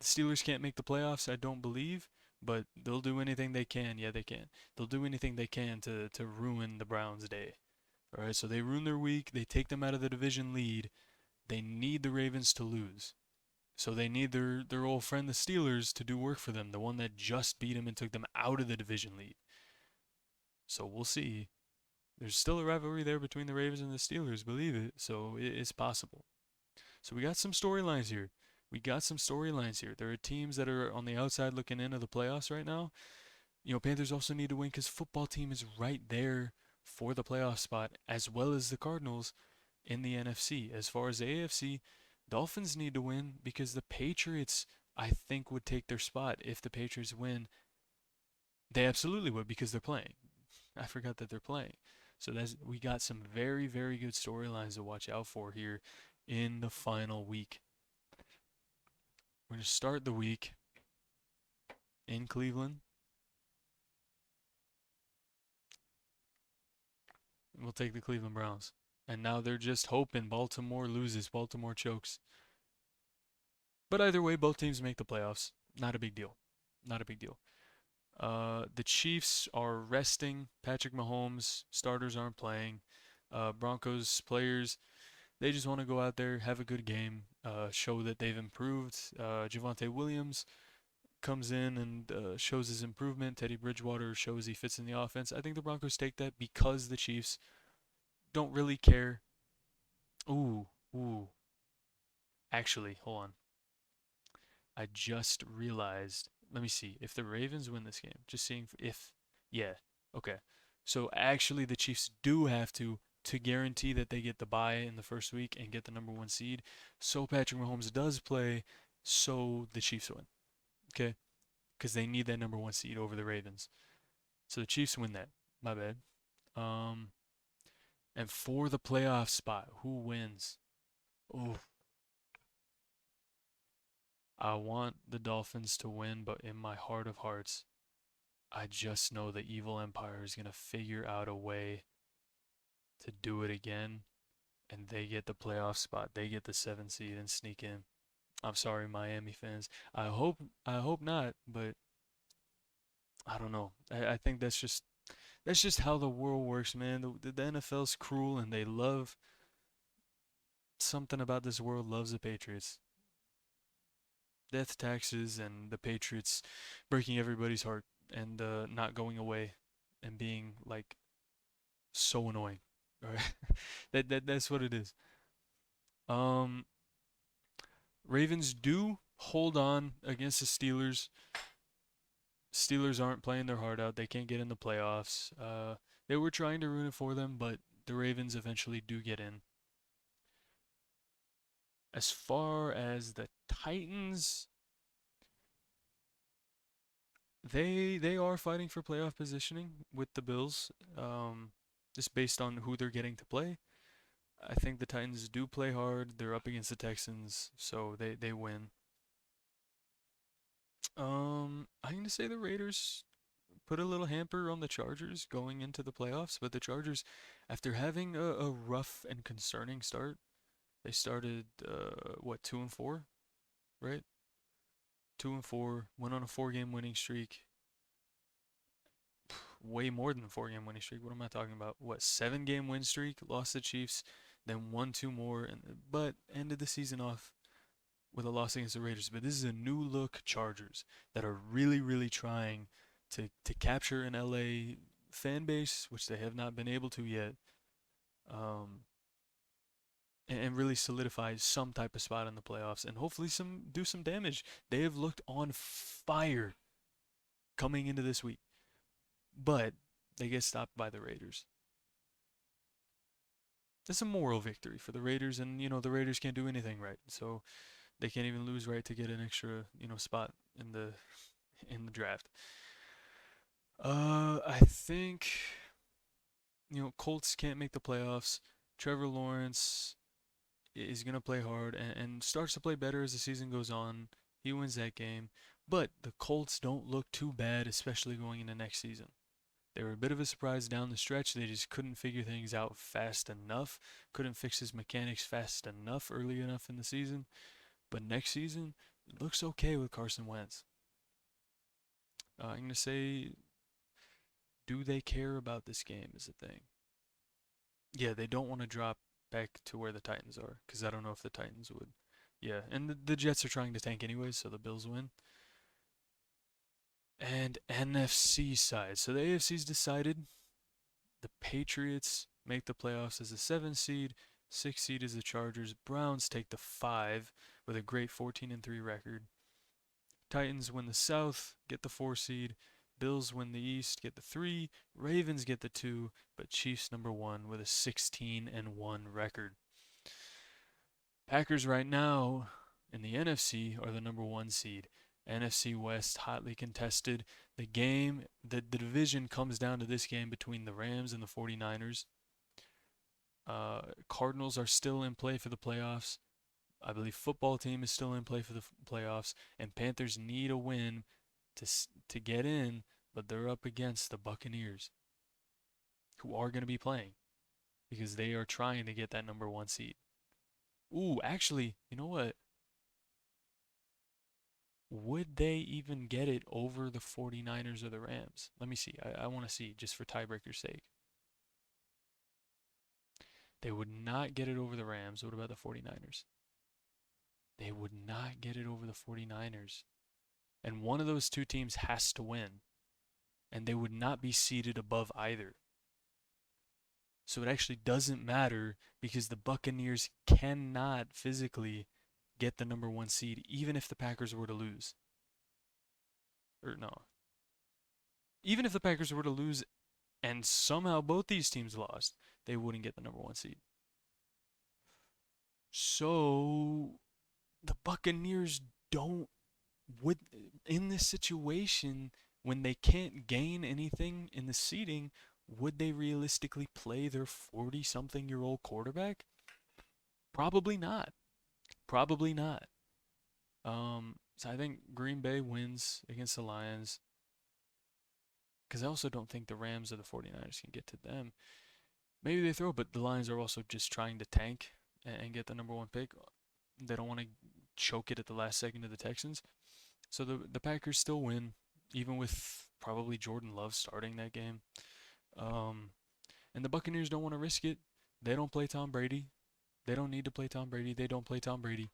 The Steelers can't make the playoffs, I don't believe, but they'll do anything they can. Yeah, they can. They'll do anything they can to ruin the Browns' day. All right, so they ruin their week. They take them out of the division lead. They need the Ravens to lose. So they need their old friend the Steelers to do work for them, the one that just beat them and took them out of the division lead. So we'll see. There's still a rivalry there between the Ravens and the Steelers, believe it. So it's possible. So we got some storylines here. There are teams that are on the outside looking into the playoffs right now. Panthers also need to win because football team is right there for the playoff spot, as well as the Cardinals in the NFC. As far as the AFC, Dolphins need to win because the Patriots, I think, would take their spot if the Patriots win. They absolutely would because they're playing. I forgot that they're playing. So we got some very, very good storylines to watch out for here in the final week. We're going to start the week in Cleveland. We'll take the Cleveland Browns. And now they're just hoping Baltimore loses, Baltimore chokes. But either way, both teams make the playoffs. Not a big deal. The Chiefs are resting Patrick Mahomes. Starters aren't playing. Broncos players, they just want to go out there, have a good game, show that they've improved. Javonte Williams comes in and shows his improvement. Teddy Bridgewater shows he fits in the offense. I think the Broncos take that because the Chiefs don't really care. Ooh. Actually, hold on. I just realized. Let me see. If the Ravens win this game, just seeing if. Yeah. Okay. So actually, the Chiefs do have to guarantee that they get the bye in the first week and get the number 1 seed. So Patrick Mahomes does play, so the Chiefs win. Okay? Because they need that number 1 seed over the Ravens. So the Chiefs win that. My bad. And for the playoff spot, who wins? Oh. I want the Dolphins to win, but in my heart of hearts, I just know the evil empire is going to figure out a way to do it again, and they get the playoff spot. They get the 7 seed and sneak in. I'm sorry, Miami fans. I hope not, but I don't know. I think that's just how the world works, man. The NFL's cruel, and they love something about this world loves the Patriots. Death taxes and the Patriots breaking everybody's heart and not going away and being like so annoying. All right, that's what it is. Ravens do hold on against the Steelers. Steelers aren't playing their heart out. They can't get in the playoffs. They were trying to ruin it for them, but the Ravens eventually do get in. As far as the Titans, they are fighting for playoff positioning with the Bills, just based on who they're getting to play. I think the Titans do play hard. They're up against the Texans, so they win. I'm going to say the Raiders put a little hamper on the Chargers going into the playoffs, but the Chargers, after having a rough and concerning start, they started 2-4, right? 2-4, went on a 4-game winning streak. Way more than a 4-game winning streak. What am I talking about? 7-game win streak? Lost the Chiefs, then won 2 more, but ended the season off with a loss against the Raiders. But this is a new look Chargers that are really, really trying to capture an LA fan base, which they have not been able to yet. And really solidify some type of spot in the playoffs and hopefully do some damage. They have looked on fire coming into this week, but they get stopped by the Raiders. It's a moral victory for the Raiders, and the Raiders can't do anything right, so they can't even lose right to get an extra spot in the draft. I think Colts can't make the playoffs. Trevor Lawrence is going to play hard and starts to play better as the season goes on. He wins that game. But the Colts don't look too bad, especially going into next season. They were a bit of a surprise down the stretch. They just couldn't figure things out fast enough. Couldn't fix his mechanics fast enough early enough in the season. But next season, looks okay with Carson Wentz. I'm going to say, do they care about this game is the thing. Yeah, they don't want to drop back to where the Titans are because I don't know if the Titans would. Yeah, and the Jets are trying to tank anyways, so the Bills win. And NFC side. So the AFC's decided. The Patriots make the playoffs as a 7 seed. 6 seed is the Chargers. Browns take the 5 with a great 14-3 record. Titans win the South, get the 4 seed. Bills win the East, get the 3. Ravens get the 2, but Chiefs number 1 with a 16-1 record. Packers right now in the NFC are the number 1 seed. NFC West hotly contested. The division comes down to this game between the Rams and the 49ers. Cardinals are still in play for the playoffs. I believe football team is still in play for the playoffs, and Panthers need a win to get in, but they're up against the Buccaneers, who are going to be playing because they are trying to get that number 1 seed. Ooh, actually, you know what? Would they even get it over the 49ers or the Rams? Let me see. I want to see just for tiebreaker's sake. They would not get it over the Rams. What about the 49ers? They would not get it over the 49ers. And one of those two teams has to win. And they would not be seeded above either. So it actually doesn't matter because the Buccaneers cannot physically get the number 1 seed, even if the Packers were to lose. Or no. Even if the Packers were to lose and somehow both these teams lost, they wouldn't get the number 1 seed. So the Buccaneers would in this situation when they can't gain anything in the seeding, would they realistically play their 40-something-year-old quarterback? Probably not. Probably not. So I think Green Bay wins against the Lions because I also don't think the Rams or the 49ers can get to them. Maybe they throw, but the Lions are also just trying to tank and get the number 1 pick. They don't want to choke it at the last second to the Texans. So the Packers still win, even with probably Jordan Love starting that game. And the Buccaneers don't want to risk it. They don't play Tom Brady. They don't need to play Tom Brady. They don't play Tom Brady.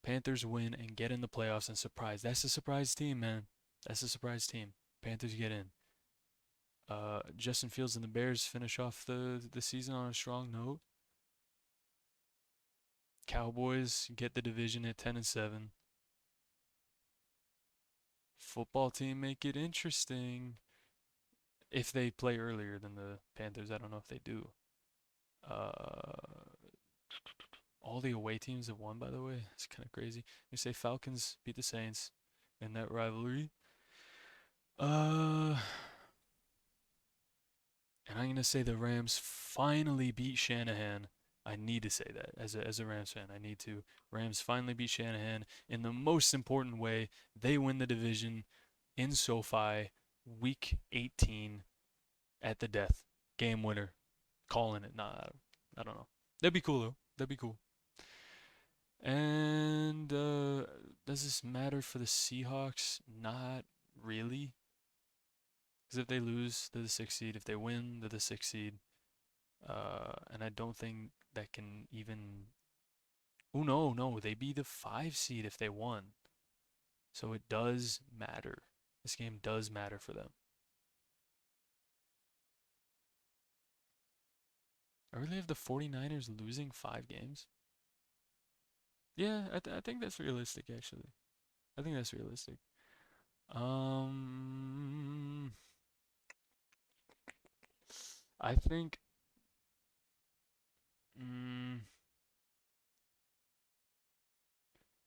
Panthers win and get in the playoffs and surprise. That's a surprise team, man. That's a surprise team. Panthers get in. Justin Fields and the Bears finish off the season on a strong note. Cowboys get the division at 10-7. Football team make it interesting. If they play earlier than the Panthers, I don't know if they do. All the away teams have won, by the way. It's kind of crazy. You say Falcons beat the Saints in that rivalry. And I'm going to say the Rams finally beat Shanahan. I need to say that as a Rams fan. I need to. Rams finally beat Shanahan in the most important way. They win the division in SoFi, Week 18 at the death. Game winner. Calling it. Nah, I don't know. That'd be cool, though. That'd be cool. And does this matter for the Seahawks? Not really. Because if they lose, they're the 6th seed. If they win, they're the 6th seed. And I don't think that can even. Oh, no. They'd be the 5 seed if they won. So it does matter. This game does matter for them. I really have the 49ers losing 5 games. Yeah, I think that's realistic, actually. I think that's realistic. I think.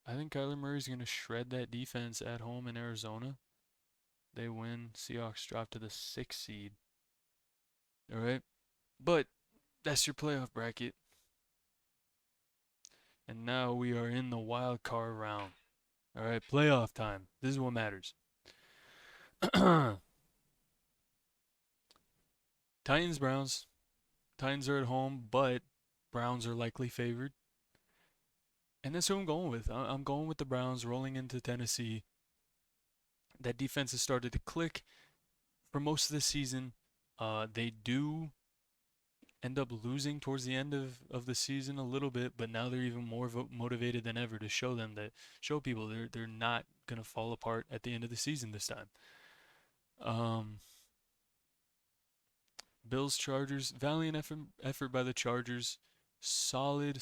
I think Kyler Murray's going to shred that defense at home in Arizona. They win. Seahawks drop to the 6th seed. All right. But that's your playoff bracket. And now we are in the wild card round. All right. Playoff time. This is what matters. Titans, Browns. Titans are at home, but Browns are likely favored. And that's who I'm going with. I'm going with the Browns rolling into Tennessee. That defense has started to click for most of the season. They do end up losing towards the end of the season a little bit, but now they're even more motivated than ever to show people they're not gonna fall apart at the end of the season this time. Um, Bills Chargers, valiant effort by the Chargers. Solid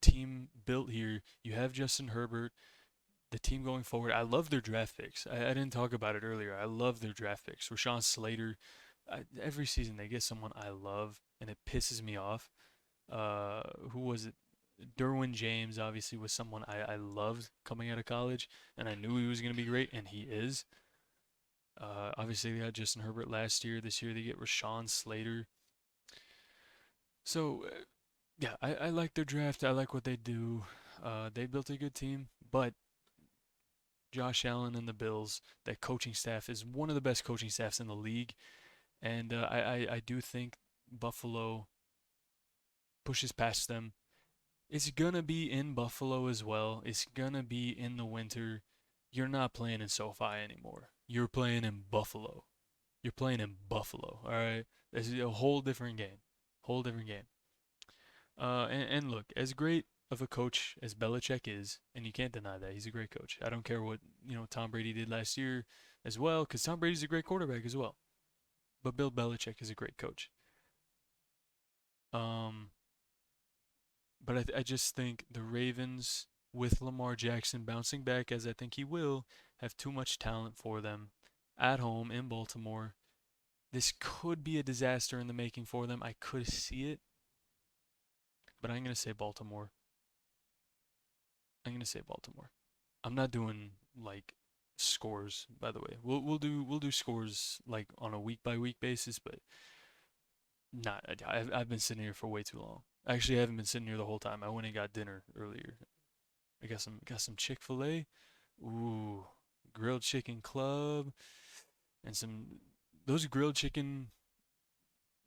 team built here. You have Justin Herbert, the team going forward. I love their draft picks. I didn't talk about it earlier. I love their draft picks. Rashawn Slater. Every season they get someone I love, and it pisses me off. Who was it? Derwin James obviously was someone I loved coming out of college, and I knew he was going to be great, and he is. Obviously, they got Justin Herbert last year. This year, they get Rashawn Slater. So, yeah, I like their draft. I like what they do. They built a good team, but Josh Allen and the Bills, that coaching staff is one of the best coaching staffs in the league. And I do think Buffalo pushes past them. It's going to be in Buffalo as well. It's going to be in the winter. You're not playing in SoFi anymore. You're playing in Buffalo. You're playing in Buffalo, all right? This is a whole different game. Whole different game. And look, as great of a coach as Belichick is, and you can't deny that, he's a great coach. I don't care what, Tom Brady did last year as well, because Tom Brady's a great quarterback as well. But Bill Belichick is a great coach. Um, but I just think the Ravens, with Lamar Jackson bouncing back as I think he will, have too much talent for them at home in Baltimore. This could be a disaster in the making for them. I could see it, but I'm going to say Baltimore. I'm going to say Baltimore. I'm not doing like scores, by the way. We'll do scores like on a week by week basis, but not. I've been sitting here for way too long. Actually, I haven't been sitting here the whole time. I went and got dinner earlier. I got some Chick-fil-A. Ooh, grilled chicken club and some those grilled chicken.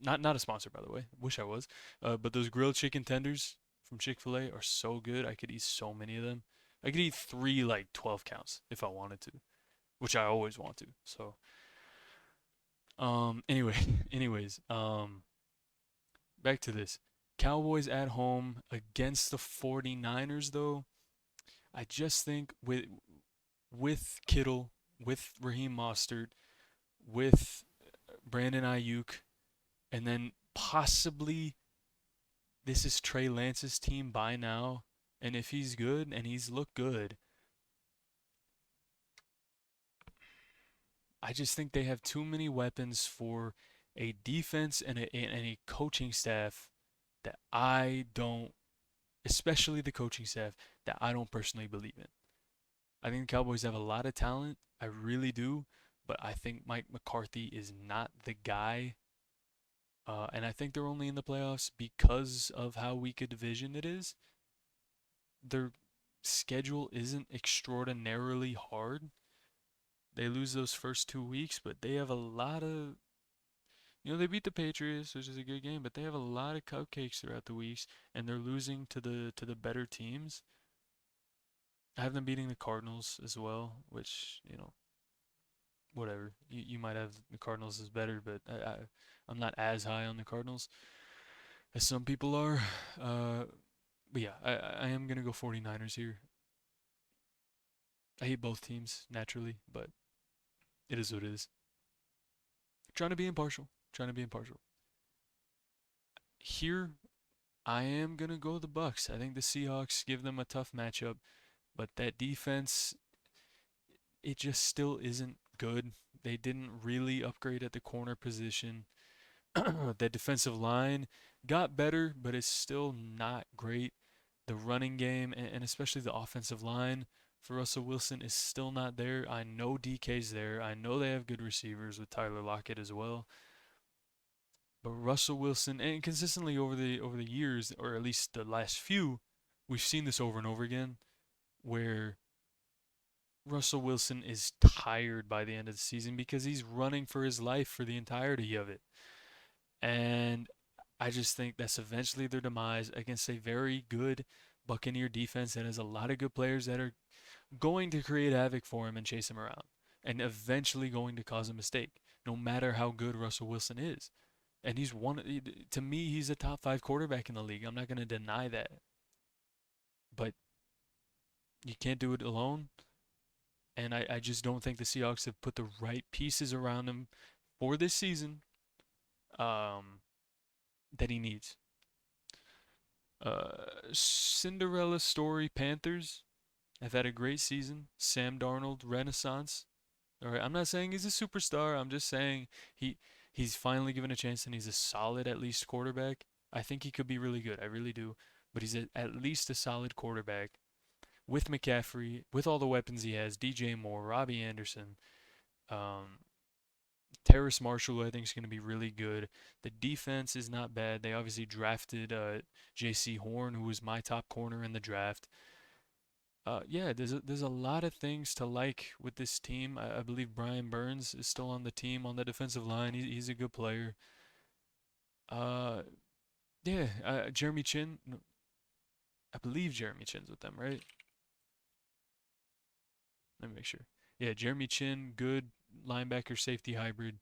Not a sponsor, by the way. Wish I was. But those grilled chicken tenders from Chick-fil-A are so good. I could eat so many of them. I could eat three like 12 counts if I wanted to, which I always want to. So, anyway, anyways, back to this. Cowboys at home against the 49ers though. I just think with Kittle, with Raheem Mostert, with Brandon Ayuk, and then possibly this is Trey Lance's team by now. And if he's good and he's looked good, I just think they have too many weapons for a defense and a coaching staff that I don't, especially the coaching staff, that I don't personally believe in. I think the Cowboys have a lot of talent. I really do. But I think Mike McCarthy is not the guy. And I think they're only in the playoffs because of how weak a division it is. Their schedule isn't extraordinarily hard. They lose those first 2 weeks, but they have a lot of, they beat the Patriots, which is a good game, but they have a lot of cupcakes throughout the weeks, and they're losing to the better teams. I have them beating the Cardinals as well, which, whatever. You might have the Cardinals as better, but I'm not as high on the Cardinals as some people are. But yeah, I am going to go 49ers here. I hate both teams, naturally, but it is what it is. Trying to be impartial. Trying to be impartial. Here, I am going to go the Bucks. I think the Seahawks give them a tough matchup, but that defense, it just still isn't good. They didn't really upgrade at the corner position. That defensive line got better, but it's still not great. The running game and especially the offensive line for Russell Wilson is still not there. I know DK's there. I know they have good receivers with Tyler Lockett as well. But Russell Wilson, and consistently over the years, or at least the last few, we've seen this over and over again, where Russell Wilson is tired by the end of the season because he's running for his life for the entirety of it. And I just think that's eventually their demise against a very good Buccaneer defense that has a lot of good players that are going to create havoc for him and chase him around, and eventually going to cause a mistake, no matter how good Russell Wilson is. And he's one, to me, he's a top 5 quarterback in the league. I'm not going to deny that. But you can't do it alone. And I just don't think the Seahawks have put the right pieces around him for this season um, that he needs. Cinderella story Panthers have had a great season. Sam Darnold renaissance. All right, I'm not saying he's a superstar. I'm just saying he's finally given a chance and he's a solid at least quarterback. I think he could be really good. I really do. But he's at least a solid quarterback with McCaffrey, with all the weapons he has. DJ Moore, Robbie Anderson, um, Terrace Marshall, I think is going to be really good. The defense is not bad. They obviously drafted J.C. Horn, who was my top corner in the draft. Yeah, there's a lot of things to like with this team. I believe Brian Burns is still on the team on the defensive line. He's a good player. Uh, yeah, Jeremy Chin. No, I believe Jeremy Chin's with them, right? Let me make sure. Yeah, Jeremy Chin, good linebacker safety hybrid.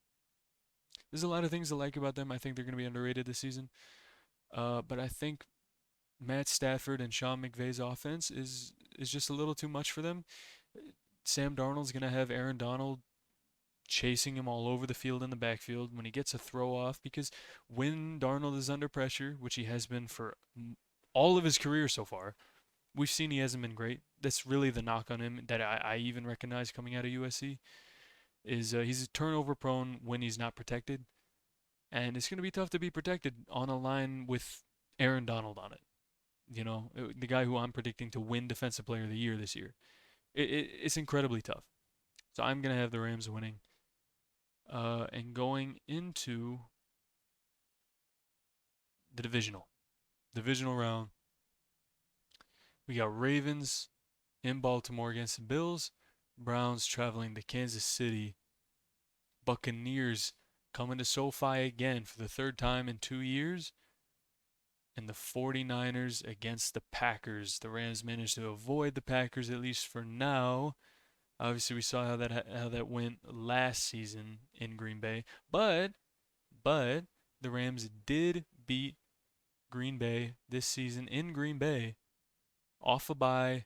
There's a lot of things to like about them. I think they're going to be underrated this season. But I think Matt Stafford and Sean McVay's offense is just a little too much for them. Sam Darnold's going to have Aaron Donald chasing him all over the field in the backfield when he gets a throw off, because when Darnold is under pressure, which he has been for all of his career so far, we've seen he hasn't been great. That's really the knock on him that I even recognize coming out of USC is he's turnover prone when he's not protected, and it's going to be tough to be protected on a line with Aaron Donald on it. You know, the guy who I'm predicting to win Defensive Player of the Year this year. It's incredibly tough. So I'm going to have the Rams winning. And going into the divisional round, we got Ravens in Baltimore against the Bills, Browns traveling to Kansas City, Buccaneers coming to SoFi again for the third time in 2 years, and the 49ers against the Packers. The Rams managed to avoid the Packers, at least for now. Obviously, we saw how that went last season in Green Bay, but the Rams did beat Green Bay this season in Green Bay, off a bye,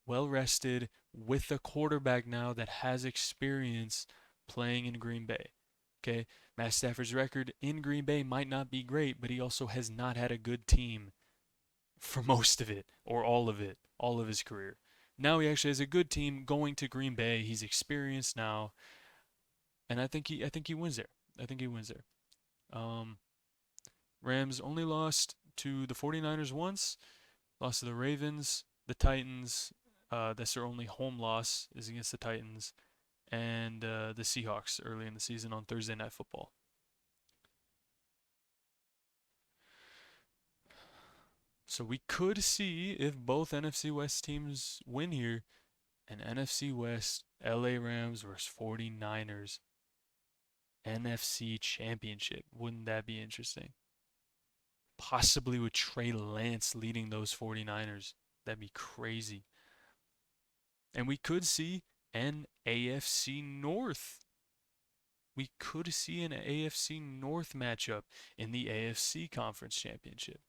well rested, with a quarterback now that has experience playing in Green Bay. Okay, Matt Stafford's record in Green Bay might not be great, but he also has not had a good team for most of it, or all of it, all of his career. Now he actually has a good team going to Green Bay. He's experienced now, and I think he wins there. I think he wins there. Rams only lost to the 49ers once, lost to the Ravens, the Titans. That's their only home loss is against the Titans, and the Seahawks early in the season on Thursday Night Football. So we could see, if both NFC West teams win here, an NFC West LA Rams versus 49ers NFC Championship. Wouldn't that be interesting? Possibly with Trey Lance leading those 49ers. That'd be crazy. And we could see an AFC North. We could see an AFC North matchup in the AFC Conference Championship.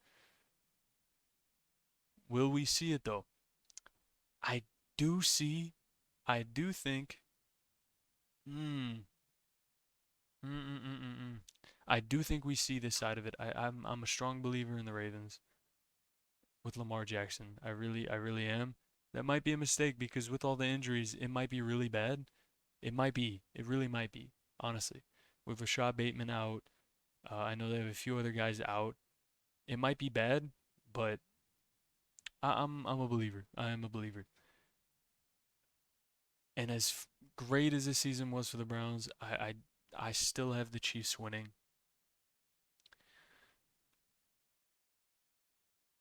Will we see it though? I do think. I do think we see this side of it. I'm a strong believer in the Ravens with Lamar Jackson. I really am. That might be a mistake because with all the injuries, it might be really bad. It might be. It really might be. Honestly, with Rashad Bateman out, I know they have a few other guys out. It might be bad, but I'm a believer. I am a believer. And as great as this season was for the Browns, I still have the Chiefs winning.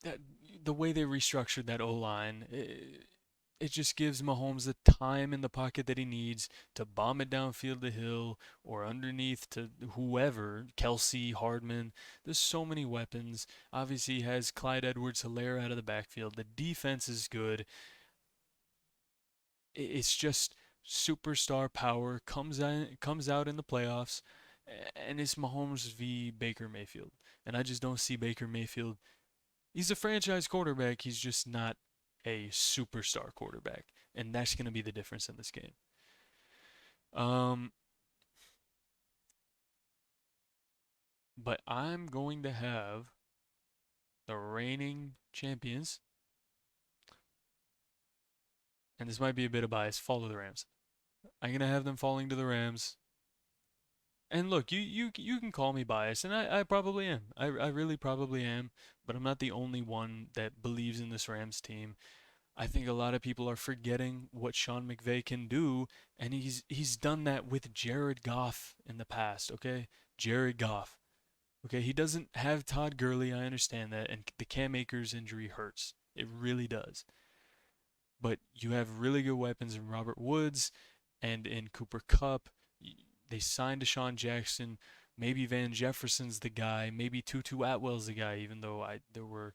That, the way they restructured that O line, it just gives Mahomes the time in the pocket that he needs to bomb it downfield the hill or underneath to whoever, Kelsey, Hardman. There's so many weapons. Obviously, he has Clyde Edwards-Helaire out of the backfield. The defense is good. It's just superstar power comes out in the playoffs, and it's Mahomes v. Baker Mayfield. And I just don't see Baker Mayfield. He's a franchise quarterback. He's just not a superstar quarterback, and that's going to be the difference in this game. But I'm going to have the reigning champions, and this might be a bit of bias, follow the Rams. I'm going to have them falling to the Rams. And look, you can call me biased, and I probably am. I really probably am, but I'm not the only one that believes in this Rams team. I think a lot of people are forgetting what Sean McVay can do, and he's done that with Jared Goff in the past, okay? Jared Goff. Okay, he doesn't have Todd Gurley, I understand that, and the Cam Akers injury hurts. It really does. But you have really good weapons in Robert Woods and in Cooper Kupp. They signed Deshaun Jackson. Maybe Van Jefferson's the guy. Maybe Tutu Atwell's the guy, even though there were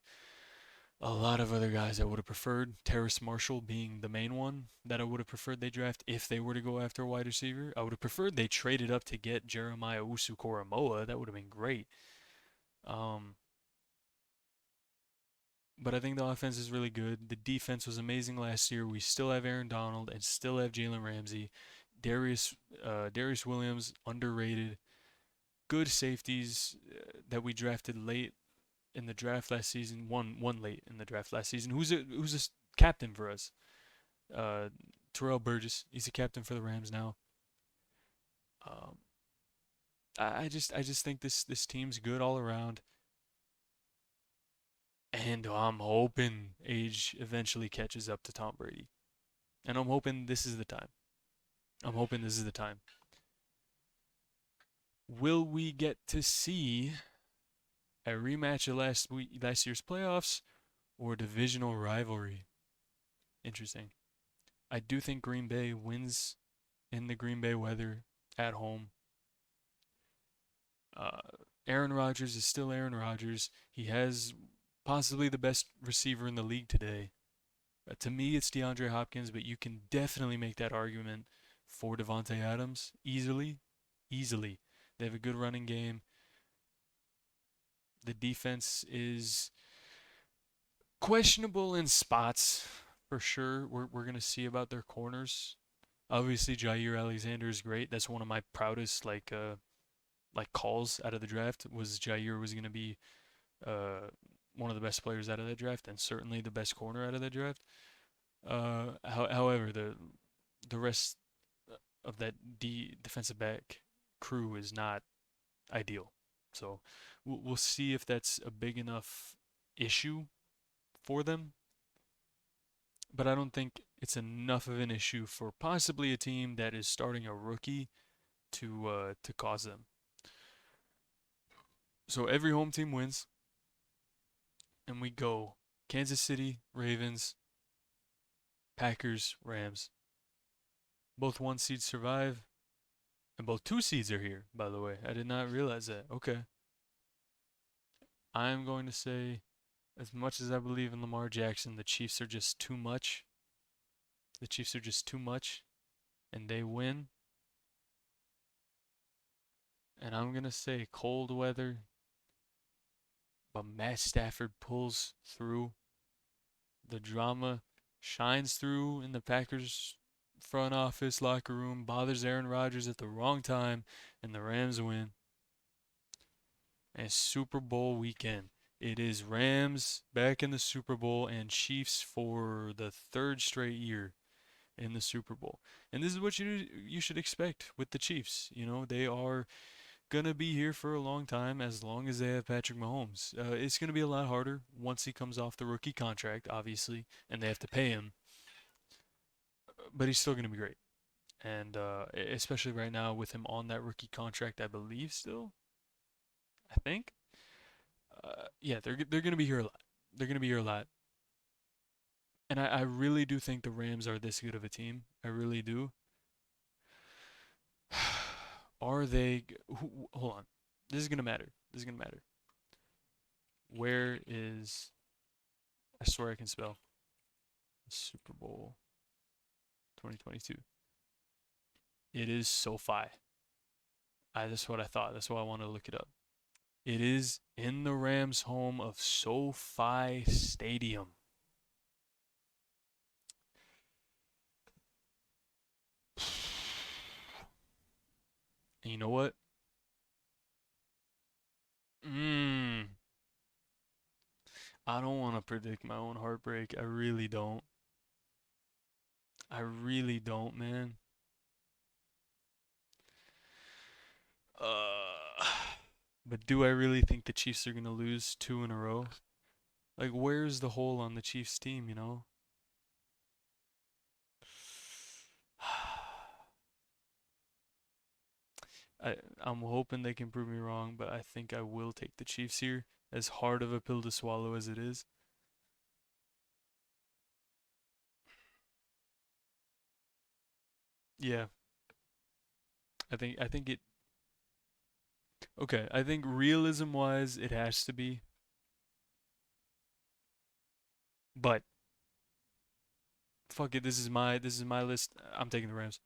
a lot of other guys I would have preferred. Terrace Marshall being the main one that I would have preferred they draft if they were to go after a wide receiver. I would have preferred they traded up to get Jeremiah Usu-Koramoah. That would have been great. But I think the offense is really good. The defense was amazing last year. We still have Aaron Donald and still have Jalen Ramsey. Darius Williams, underrated. Good safeties that we drafted late in the draft last season. One late in the draft last season. Who's a captain for us? Terrell Burgess. He's a captain for the Rams now. I just think this team's good all around. And I'm hoping age eventually catches up to Tom Brady. And I'm hoping this is the time. Will we get to see a rematch of last year's playoffs or divisional rivalry? Interesting. I do think Green Bay wins in the Green Bay weather at home. Aaron Rodgers is still Aaron Rodgers. He has possibly the best receiver in the league today. To me, it's DeAndre Hopkins, but you can definitely make that argument for Davante Adams easily. They have a good running game. The defense is questionable in spots for sure. We're gonna see about their corners. Obviously, Jaire Alexander is great. That's one of my proudest like calls out of the draft was Jaire was gonna be one of the best players out of that draft, and certainly the best corner out of that draft. However, the rest of that defensive back crew is not ideal. So we'll see if that's a big enough issue for them. But I don't think it's enough of an issue for possibly a team that is starting a rookie to cause them. So every home team wins, and we go Kansas City, Ravens, Packers, Rams. Both 1 seeds survive, and both 2 seeds are here, by the way. I did not realize that. Okay. I'm going to say, as much as I believe in Lamar Jackson, the Chiefs are just too much. And they win. And I'm going to say cold weather, but Matt Stafford pulls through. The drama shines through in the Packers front office, locker room, bothers Aaron Rodgers at the wrong time, and the Rams win. And Super Bowl weekend. It is Rams back in the Super Bowl and Chiefs for the 3rd straight year in the Super Bowl. And this is what you should expect with the Chiefs. You know, they are going to be here for a long time as long as they have Patrick Mahomes. It's going to be a lot harder once he comes off the rookie contract, obviously, and they have to pay him. But he's still going to be great. And especially right now with him on that rookie contract, I believe still. I think. Yeah, they're going to be here a lot. And I really do think the Rams are this good of a team. I really do. Are they? Hold on. This is gonna matter. This is gonna matter. Where is? I swear I can spell. Super Bowl 2022. It is SoFi. That's what I thought. That's why I wanted to look it up. It is in the Rams' home of SoFi Stadium. And you know what? Mmm. I don't want to predict my own heartbreak. I really don't. I really don't, man. Uh, but do I really think the Chiefs are going to lose two in a row? Like, where's the hole on the Chiefs team, you know? I'm hoping they can prove me wrong, but I think I will take the Chiefs here, as hard of a pill to swallow as it is. Yeah, I think it okay, I think realism wise it has to be, but fuck it, this is my list. I'm taking the Rams.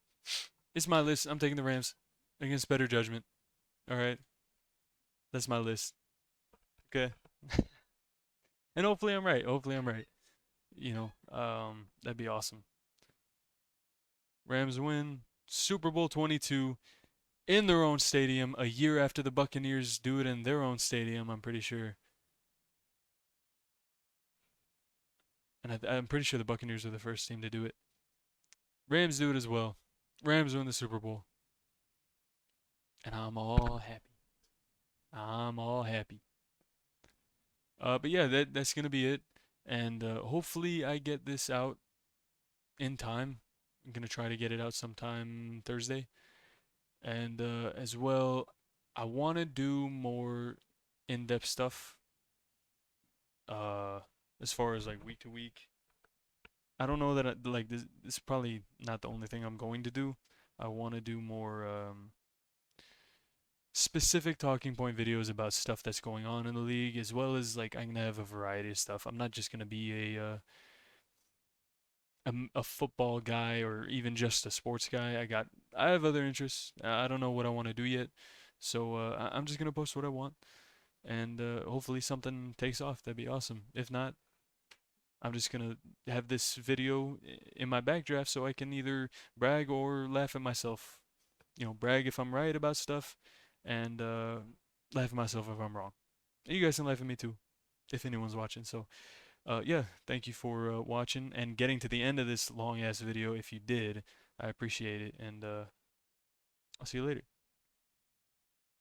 It's my list. I'm taking the Rams against better judgment. All right. That's my list. Okay. And hopefully I'm right. Hopefully I'm right. That'd be awesome. Rams win Super Bowl 22 in their own stadium a year after the Buccaneers do it in their own stadium, I'm pretty sure. And I'm pretty sure the Buccaneers are the first team to do it. Rams do it as well. Rams win the Super Bowl. And I'm all happy. I'm all happy. But yeah, that's gonna be it. And hopefully I get this out in time. I'm gonna try to get it out sometime Thursday. And as well, I want to do more in-depth stuff. Uh, as far as like week to week. I don't know that like this is probably not the only thing I'm going to do. I want to do more specific talking point videos about stuff that's going on in the league, as well as like I'm gonna have a variety of stuff. I'm not just gonna be a football guy or even just a sports guy. I have other interests. I don't know what I want to do yet, so I'm just gonna post what I want, and hopefully something takes off. That'd be awesome. If not, I'm just gonna have this video in my backdraft so I can either brag or laugh at myself. Brag if I'm right about stuff, and laugh at myself if I'm wrong. And you guys can laugh at me too, if anyone's watching. So, yeah, thank you for watching and getting to the end of this long ass video. If you did, I appreciate it, and I'll see you later.